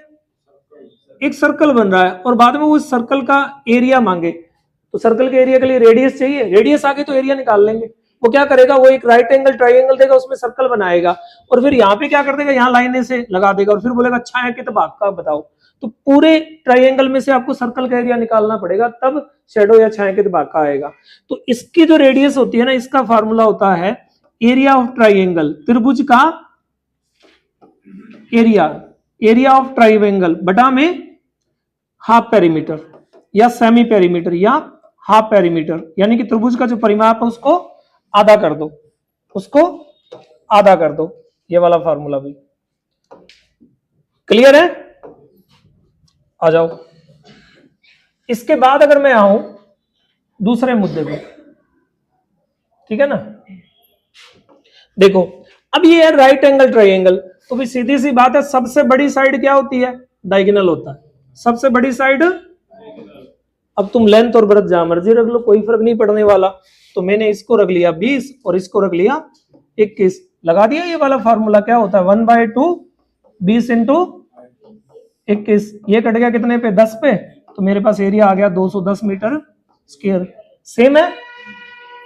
एक सर्कल बन रहा है, और बाद में वो सर्कल का एरिया मांगे, तो सर्कल के एरिया के लिए रेडियस चाहिए, रेडियस आगे तो एरिया निकाल लेंगे। वो क्या करेगा, वो एक राइट एंगल ट्राइंगल देगा, उसमें सर्कल बनाएगा, और फिर यहाँ पे क्या कर देगा, यहाँ लाइनें से लगा देगा, और फिर बोलेगा छायांकित भाग का बताओ। तो पूरे ट्राइंगल में से आपको सर्कल का एरिया निकालना पड़ेगा, तब शेडो या छायांकित भाग का आएगा। तो इसकी जो रेडियस होती है ना, इसका फार्मूला होता है एरिया ऑफ ट्राइंगल, त्रिभुज का एरिया, एरिया ऑफ ट्राइंगल बटा में हाफ पेरीमीटर या सेमी पेरीमीटर या हाफ पेरीमीटर, यानी कि त्रिभुज का जो परिमाप है उसको आधा कर दो, उसको आधा कर दो। ये वाला फार्मूला भी क्लियर है? आ जाओ। इसके बाद अगर मैं आऊं दूसरे मुद्दे पे, ठीक है ना, देखो अब ये है राइट एंगल ट्राइंगल, तो भी सीधी सी बात है, सबसे बड़ी साइड क्या होती है, डायगोनल होता है, सबसे बड़ी साइड। अब तुम लेंथ और ब्रेड्थ जहां मर्जी रख लो, कोई फर्क नहीं पड़ने वाला। तो मैंने इसको रख लिया 20 और इसको रख लिया 21, लगा दिया। ये वाला फार्मूला क्या होता है, 1/2 20 इंटू 21, ये कट गया कितने पे, 10 पे, तो मेरे पास एरिया आ गया 210 मीटर स्क्वायर। सेम है,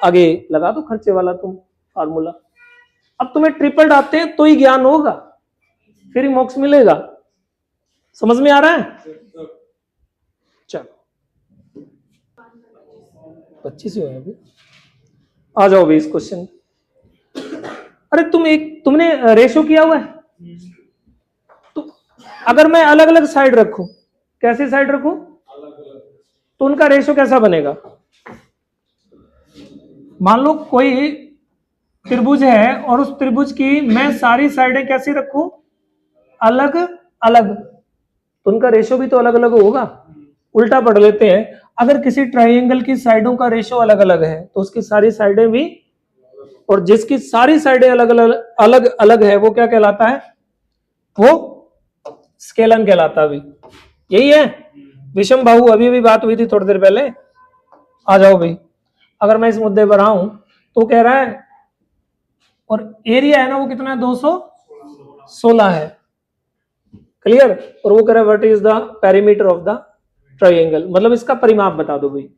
आगे लगा दो खर्चे वाला तुम फार्मूला। अब तुम्हें ट्रिपल आते हैं तो ही ज्ञान होगा, फिर ही मोक्ष मिलेगा। समझ में आ रहा है? चलो 25 ही है अभी। आ जाओ भी इस क्वेश्चन। अरे तुमने रेशो किया हुआ है, तो अगर मैं अलग अलग साइड रखूं, कैसी साइड रखूं, तो उनका रेशो कैसा बनेगा। मान लो कोई त्रिभुज है और उस त्रिभुज की मैं सारी साइडें कैसी रखूं, अलग अलग, तो उनका रेशो भी तो अलग अलग होगा। उल्टा पढ़ लेते हैं, अगर किसी ट्राइंगल की साइडों का रेशो अलग अलग है तो उसकी सारी साइडें भी, और जिसकी सारी साइडें अलग अलग है वो क्या कहलाता है, वो स्केलन कहलाता है। यही है विषम बाहु, अभी भी बात हुई थी थोड़ी देर पहले। आ जाओ भाई, अगर मैं इस मुद्दे पर आऊं तो कह रहा है, और एरिया है ना वो कितना है, 216 है, क्लियर। और वो कह रहा है what is the perimeter of the triangle, मतलब इसका परिमाप बता दो भाई।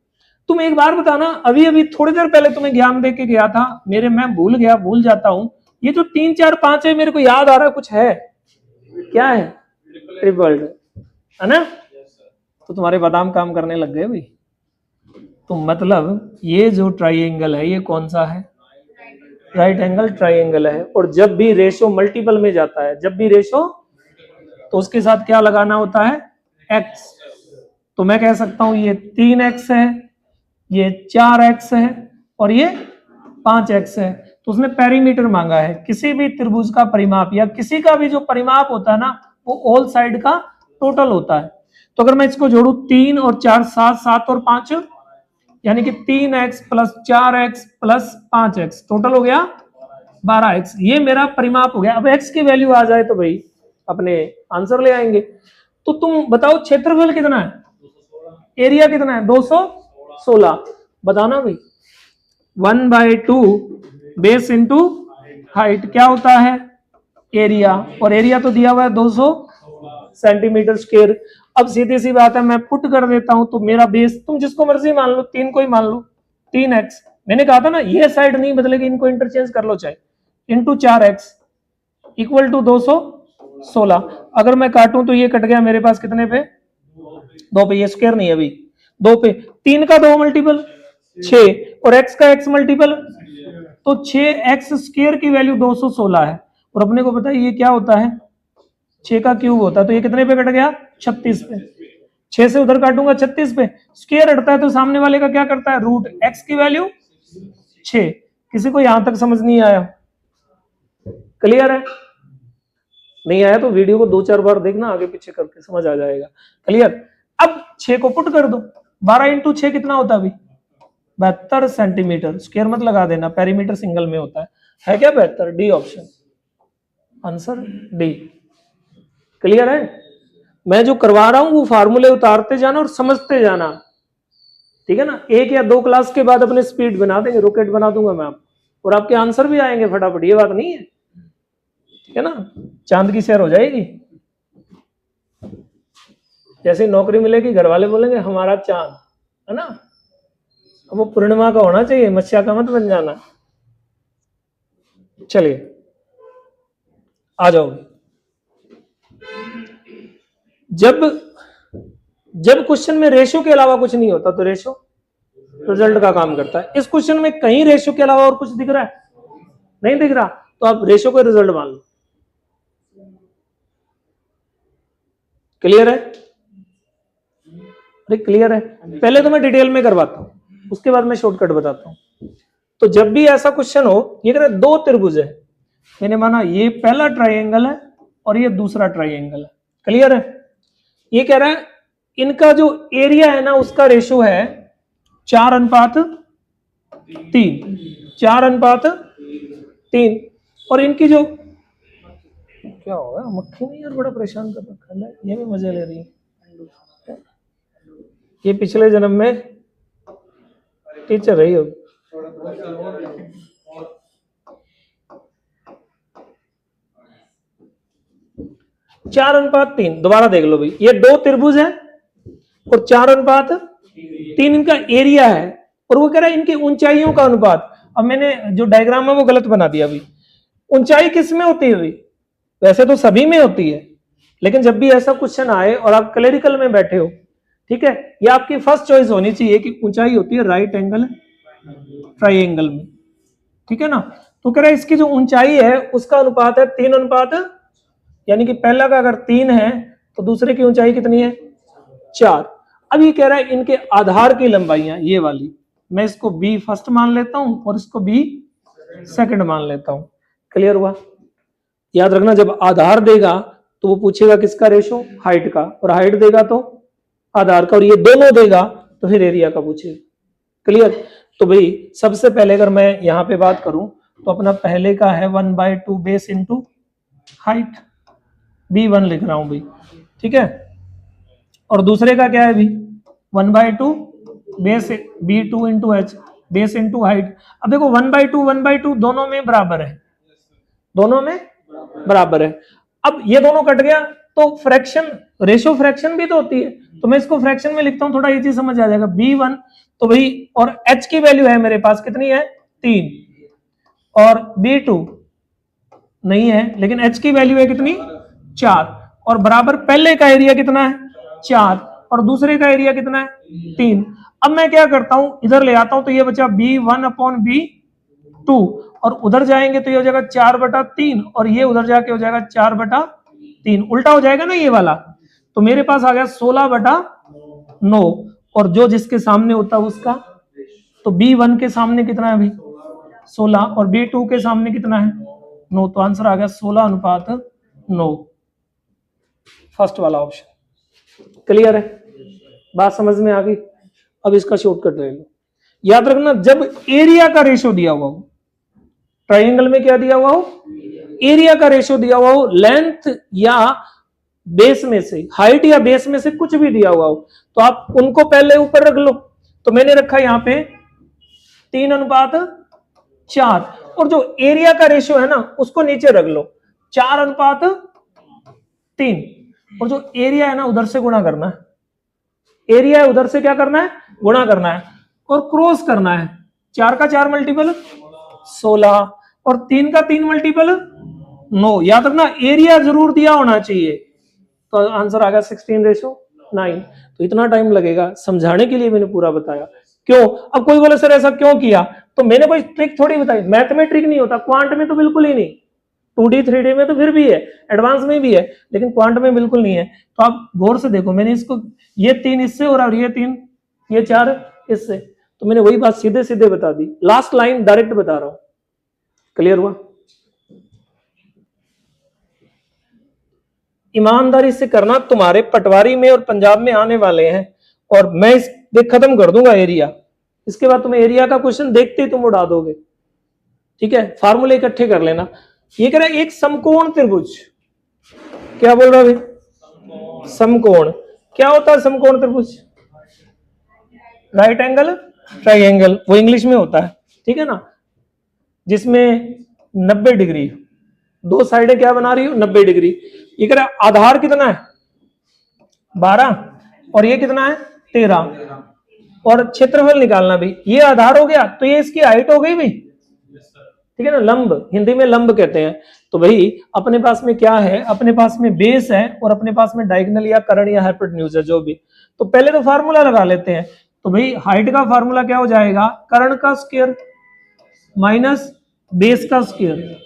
तुम एक बार बताना, अभी अभी थोड़ी देर पहले तुम्हें ज्ञान दे के गया था, मैं भूल जाता हूं। ये जो 3 4 5 है मेरे को याद आ रहा है, कुछ है, क्या है, ट्रिपल है ना। तो तुम्हारे बादाम काम करने लग गए भाई। तो मतलब ये जो ट्राइंगल है ये कौन सा है, राइट एंगल ट्राइंगल है। और जब भी रेशो मल्टीपल में जाता है, जब भी रेशो, तो उसके साथ क्या लगाना होता है, x। तो मैं कह सकता हूं ये 3x है, ये 4x है, और ये 5x है। तो उसने पेरीमीटर मांगा है, किसी भी त्रिभुज का परिमाप या किसी का भी जो परिमाप होता है ना, वो ऑल साइड का टोटल होता है। तो अगर मैं इसको जोड़ू 3 और 4 7, 7 और 5, यानी कि 3x plus 4x plus 5x, total हो गया 12x। ये मेरा परिमाप हो गया। अब x की वैल्यू आ जाए तो भाई अपने आंसर ले आएंगे। तो तुम बताओ क्षेत्रफल कितना है, एरिया कितना है, 216। बताना भाई, 1/2 बेस इंटू हाइट क्या होता है, एरिया, और एरिया तो दिया हुआ है 200 सेंटीमीटर स्क्वायर। अब सीधी सी बात है, मैं पुट कर देता हूं, तो मेरा बेस तुम जिसको मर्जी मान लो, 3 को ही मान लो, 3x। मैंने कहा था ना ये साइड नहीं बदलेगी, इनको इंटरचेंज कर लो चाहे, इंटू 4x इक्वल टू 216। अगर मैं काटूं तो ये कट गया मेरे पास कितने पे, 2 पे, ये स्क्वायर नहीं है अभी, 2 पे, 3 का 2 मल्टीपल 6 और x का x मल्टीपल, तो 6x स्क्वायर की वैल्यू 216 है। और अपने को पता है ये क्या होता है, 6 का क्यूब होता है। तो ये कितने पे कट गया, 36 पे। 6 से उधर काटूंगा 36 पे, स्क्वायर हटता है तो सामने वाले का क्या करता है, रूट x की वैल्यू 6। किसी को यहां तक समझ नहीं आया, क्लियर है? नहीं आया तो वीडियो को 2-4 बार देखना, आगे पीछे करके समझ आ जाएगा, क्लियर। अब 6 को पुट कर दो, 12 इंटू 6 कितना होता है अभी, 72 सेंटीमीटर स्क्वायर, मत लगा देना, पेरीमीटर सिंगल में होता है क्या, 72, D option, answer D, clear है। मैं जो करवा रहा हूं वो फार्मूले उतारते जाना और समझते जाना, ठीक है ना, 1 या 2 क्लास के बाद अपने स्पीड बना देंगे, रॉकेट बना दूंगा मैं आपको, और आपके आंसर भी आएंगे फटाफट, ये बात नहीं है, ठीक है ना, चांद की सैर हो जाएगी। जैसे नौकरी मिलेगी घर वाले बोलेंगे हमारा चांद, है ना, अब वो पूर्णिमा का होना चाहिए, मत्स्या का मत बन जाना। चलिए आ जाओ। जब क्वेश्चन में रेशो के अलावा कुछ नहीं होता तो रेशो रिजल्ट का काम करता है। इस क्वेश्चन में कहीं रेशो के अलावा और कुछ दिख रहा है? नहीं दिख रहा, तो आप रेशो को रिजल्ट मान लो। क्लियर है? अरे क्लियर है, पहले तो मैं डिटेल में करवाता हूं, उसके बाद मैं शॉर्टकट बताता हूं। तो जब भी ऐसा क्वेश्चन हो, ये कह रहा है 2 त्रिभुज है, मैंने माना ये पहला ट्राइंगल है और ये दूसरा ट्राइंगल है। क्लियर है? ये कह रहा है इनका जो एरिया है ना उसका रेशो है 4:3, 4:3, और इनकी जो क्या होगा, मक्खी नहीं यार बड़ा परेशान कर रखा है, ये भी मजे ले रही है। ये पिछले जन्म में टीचर रही होगी। 4:3, दोबारा देख लो भाई, ये 2 त्रिभुज है और 4:3 इनका एरिया है, और वो कह रहा है इनकी ऊंचाइयों का अनुपात। अब मैंने जो डायग्राम है वो गलत बना दिया अभी। ऊंचाई किस में होती है भाई? वैसे तो सभी में होती है, लेकिन जब भी ऐसा क्वेश्चन आए और आप क्लरिकल में बैठे हो, ठीक है, ये आपकी फर्स्ट चॉइस होनी चाहिए कि ऊंचाई होती है राइट एंगल ट्राइंगल में, ठीक है ना। तो कह रहा है इसकी जो ऊंचाई है उसका अनुपात है 3:, यानी कि पहला का अगर 3 है तो दूसरे की ऊंचाई कितनी है? 4। अब ये कह रहा है इनके आधार की लंबाइयां ये वाली, मैं इसको बी फर्स्ट मान लेता हूं और इसको बी सेकंड मान लेता हूं। क्लियर हुआ? याद रखना, जब आधार देगा तो वो पूछेगा किसका रेशो? हाइट का, और हाइट देगा तो आधार का, और ये दोनों देगा तो फिर एरिया का पूछेगा। क्लियर? तो भाई सबसे पहले अगर मैं यहां पे बात करूं तो अपना पहले का है 1/2 बेस इंटू हाइट, B1 लिख रहा हूं भाई, ठीक है, और दूसरे का क्या है भी? 1/2 base B2 into H, base into height. अब देखो 1/2 दोनों में बराबर है, दोनों में बराबर है। अब ये दोनों कट गया तो फ्रैक्शन, रेशो फ्रैक्शन भी तो होती है, तो मैं इसको फ्रैक्शन में लिखता हूं, थोड़ा ये चीज समझ आ जाएगा। B1 तो भाई, और H की वैल्यू है मेरे पास कितनी है? 3, और B2 नहीं है, लेकिन H की वैल्यू है कितनी? 4, और बराबर पहले का एरिया कितना है? 4, और दूसरे का एरिया कितना है? 3। अब मैं क्या करता हूं, इधर ले आता हूं, तो ये बचा B1/B2, और उधर जाएंगे तो ये हो जाएगा 4/3, और ये उधर जाके हो जाएगा 4/3, उल्टा हो जाएगा ना ये वाला। तो मेरे पास आ गया 16/9, और जो जिसके सामने होता है उसका, तो B1 के सामने कितना है भाई? 16, और B2 के सामने कितना है? 9, तो आंसर आ गया 16:9, फर्स्ट वाला ऑप्शन। क्लियर है? बात समझ में आ गई? अब इसका शॉर्टकट ले लो। याद रखना, जब एरिया का रेशो दिया हुआ हो, ट्राइंगल में क्या दिया हुआ हो? एरिया का रेशो दिया हुआ हो, लेंथ या बेस में से, हाइट या बेस में से कुछ भी दिया हुआ हो, तो आप उनको पहले ऊपर रख लो। तो मैंने रखा यहां पे 3:4, और जो एरिया का रेशो है ना उसको नीचे रख लो 4:3, और जो एरिया है ना उधर से गुणा करना है, एरिया है उधर से क्या करना है? गुणा करना है, और क्रॉस करना है। 4 का 4 मल्टीपल 16, और 3 का 3 मल्टीपल 9। याद रखना एरिया जरूर दिया होना चाहिए, तो आंसर आ गया 16:9। तो इतना टाइम लगेगा समझाने के लिए मैंने पूरा बताया। क्यों? अब कोई बोले सर ऐसा क्यों किया, तो मैंने कोई ट्रिक थोड़ी बताई, मैथ में ट्रिक नहीं होता, क्वांट में तो बिल्कुल ही नहीं, 2D 3D में तो फिर भी है, एडवांस में भी है, लेकिन क्वांट में बिल्कुल नहीं है। तो आप गौर से देखो, मैंने इसको ये 3 इससे और ये 3 ये 4 इससे, तो मैंने वही बात सीधे सीधे बता दी, लास्ट लाइन डायरेक्ट बता रहा हूं। क्लियर हुआ? ईमानदारी से करना, तुम्हारे पटवारी में और पंजाब में आने वाले हैं, और मैं इस खत्म कर दूंगा एरिया, इसके बाद तुम्हें एरिया का क्वेश्चन देखते ही तुम उड़ा दोगे। ठीक है, फार्मूले इकट्ठे कर लेना। ये कह रहा है एक समकोण त्रिभुज, क्या बोल रहा है? समकोण क्या होता है? समकोण त्रिभुज राइट एंगल ट्राइंगल, वो इंग्लिश में होता है, ठीक है ना, जिसमें 90 डिग्री, दो साइडें क्या बना रही हो, 90 डिग्री। ये कह रहा है आधार कितना है 12 और ये कितना है 13, और क्षेत्रफल निकालना भी, ये आधार हो गया तो ये इसकी हाइट हो गई भी, ठीक है ना, लंब, हिंदी में लंब कहते हैं। तो भाई अपने पास में क्या है, अपने पास में बेस है और अपने पास में डायगोनल या कर्ण या हाइपोटेन्यूज है जो भी। तो पहले तो फार्मूला लगा लेते हैं। तो भाई हाइट का फार्मूला क्या हो जाएगा, कर्ण का स्क्वायर माइनस बेस का स्क्वायर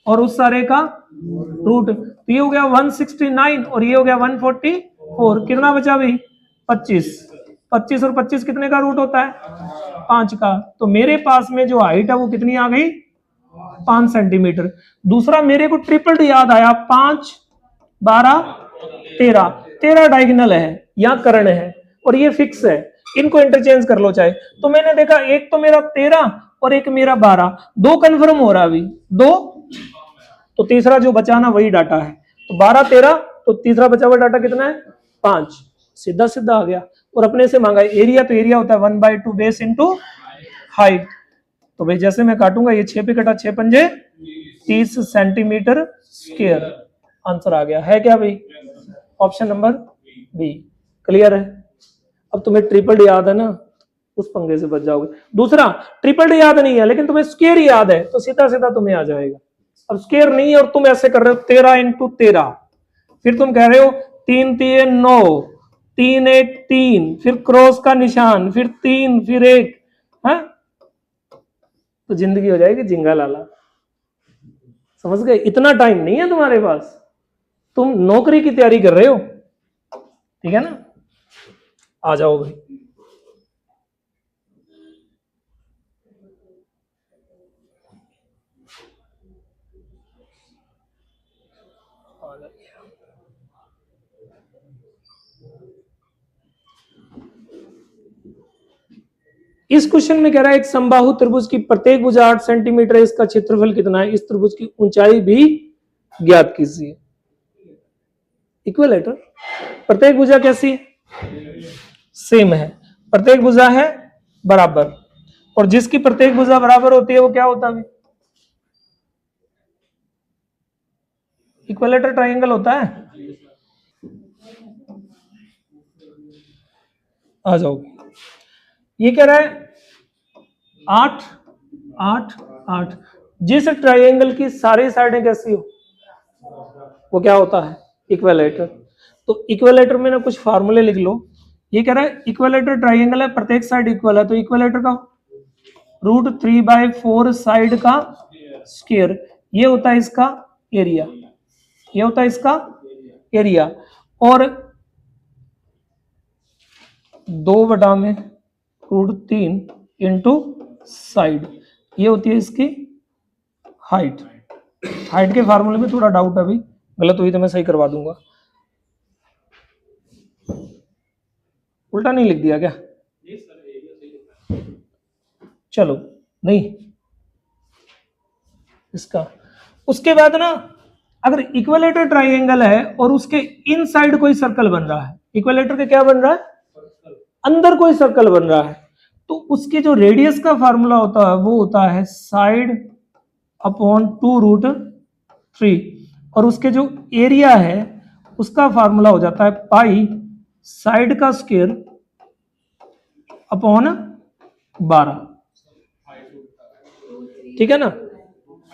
और उस सारे का रूट। तो ये हो गया 169 और ये हो गया 144, कितना बचा भाई 25, 25 और 25 कितने का रूट होता है 5 का। तो मेरे पास में जो हाइट है वो कितनी आ गई 5 सेंटीमीटर। दूसरा मेरे को ट्रिपल याद आया, 5 12 13, 13 डायगोनल है या कर्ण है और ये फिक्स है, इनको इंटरचेंज कर लो चाहे। तो मैंने देखा एक तो मेरा 13 और एक मेरा 12, दो कंफर्म हो रहा अभी, दो, तो तीसरा जो बचा ना वही डाटा है। तो 12 13, तो तीसरा बचा हुआ डाटा कितना है 5, सीधा सीधा आ गया। और अपने से मांगा एरिया, तो एरिया होता है 1/2 बेस इंटू हाइट। तो भाई जैसे मैं काटूंगा ये 6 पे कटा, 6 पंजे 30 सेंटीमीटर स्क्वायर, आंसर आ गया है क्या भाई, ऑप्शन नंबर बी। क्लियर है। अब तुम्हें ट्रिपल याद है ना, उस पंगे से बच जाओगे। दूसरा ट्रिपल याद नहीं है लेकिन तुम्हें स्क्वायर याद है तो सीधा सीधा तुम्हें आ जाएगा। अब स्क्वायर नहीं है और तुम ऐसे कर रहे हो 13 इंटू 13, फिर तुम कह रहे हो 3 3 9, 3 1 3, फिर क्रॉस का निशान, फिर 3, फिर 1 है, तो जिंदगी हो जाएगी जिंगा लाला। समझ गए, इतना टाइम नहीं है तुम्हारे पास, तुम नौकरी की तैयारी कर रहे हो, ठीक है ना। आ जाओ भाई। इस क्वेश्चन में कह रहा है एक समबाहु त्रिभुज की प्रत्येक भुजा 8 सेंटीमीटर है, इसका क्षेत्रफल कितना है, इस त्रिभुज की ऊंचाई भी ज्ञात कीजिए। इक्विलेटर, प्रत्येक भुजा कैसी है सेम है, प्रत्येक भुजा है बराबर, और जिसकी प्रत्येक भुजा बराबर होती है वो क्या होता है इक्विलेटर ट्रायंगल होता है। आ जाओ, ये कह रहा है 8 8 8, जिस ट्रायंगल की सारी साइडें कैसी हो वो क्या होता है इक्विलेटर। तो इक्विलेटर में ना कुछ फार्मूले लिख लो। ये कह रहा है इक्विलेटर ट्रायंगल है, प्रत्येक साइड इक्वल है, तो इक्विलेटर का √3/4 साइड का स्क्वायर, ये होता है इसका एरिया, ये होता है इसका एरिया, और 2/√3 इंटू साइड, ये होती है इसकी हाइट। हाइट के फार्मूले में थोड़ा डाउट है, अभी गलत हुई तो मैं सही करवा दूंगा। उल्टा नहीं लिख दिया क्या, चलो नहीं इसका। उसके बाद ना अगर इक्विलेटर ट्राइंगल है और उसके इनसाइड कोई सर्कल बन रहा है, इक्विलेटर के क्या बन रहा है अंदर कोई सर्कल बन रहा है, तो उसके जो रेडियस का फार्मूला होता है वो होता है साइड अपॉन 2√3, और उसके जो एरिया है उसका फार्मूला हो जाता है पाई साइड का स्क्वायर अपॉन 12, ठीक है ना।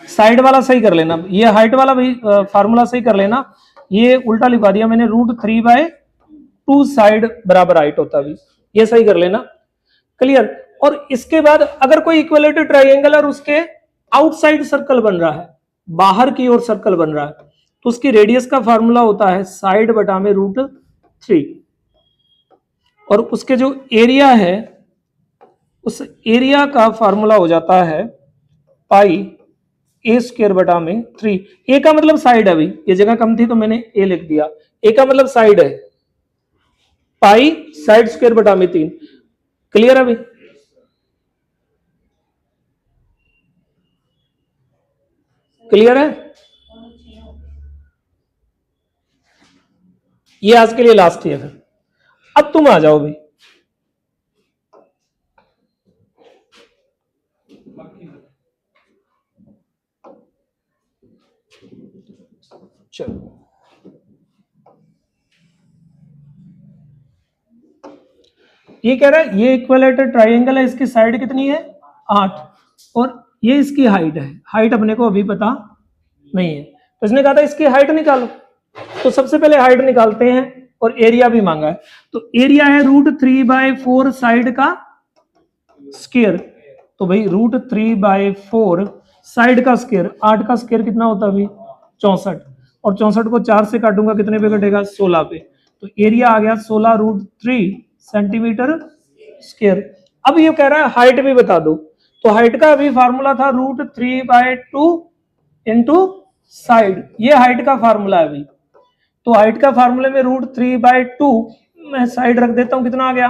साइड वाला सही कर लेना, ये हाइट वाला भी फार्मूला सही कर लेना, ये उल्टा लिखवा दिया मैंने, √3/2 साइड बराबर हाइट होता है, ये सही कर लेना। क्लियर। और इसके बाद अगर कोई इक्विलेटर ट्राइंगल और उसके आउटसाइड सर्कल बन रहा है, बाहर की ओर सर्कल बन रहा है, तो उसकी रेडियस का फार्मूला होता है साइड बटा में √3, और उसके जो एरिया है उस एरिया का फार्मूला हो जाता है पाई a² बटा में 3। ए का मतलब साइड है, अभी ये जगह कम थी तो मैंने ए लिख दिया, ए का मतलब साइड है, पाई साइड स्क्वायर बटा में 3। क्लियर है अभी, क्लियर है। ये आज के लिए लास्ट है, फिर अब तुम आ जाओ भाई। चलो ये कह रहा है ये इक्विलेटरल ट्राइंगल है, इसकी साइड कितनी है 8 और ये इसकी हाइट है, हाइट अपने को अभी पता नहीं है, तो इसने कहा था इसकी हाइट निकालो, तो सबसे पहले हाइट निकालते हैं और एरिया भी मांगा है, तो एरिया है √3/4 साइड का स्क्वायर, तो भाई √3/4 साइड का स्क्वायर, 8 का स्क्वायर कितना होता है अभी 64 और 64 को 4 से काटूंगा कितने पे कटेगा 16 पे, तो एरिया आ गया 16√3 सेंटीमीटर स्क्वायर। अब ये कह रहा है हाइट भी बता दो, तो हाइट का अभी फार्मूला था √3/2 इंटू साइड, ये हाइट का फार्मूला है भाई, तो हाइट का फार्मूले में √3/2 मैं साइड रख देता हूं, कितना आ गया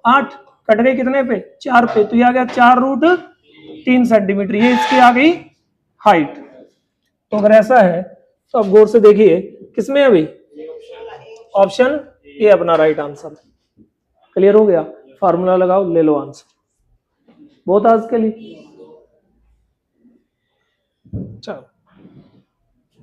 8, कट गई कितने पे 4 पे, तो ये आ गया 4√3 सेंटीमीटर, ये इसकी आ गई हाइट। तो अगर ऐसा है तो आप गौर से देखिए किसमें है भाई, ऑप्शन ए अपना राइट आंसर। क्लियर हो गया, फार्मूला लगाओ ले लो आंसर। बहुत आज के लिए चलो।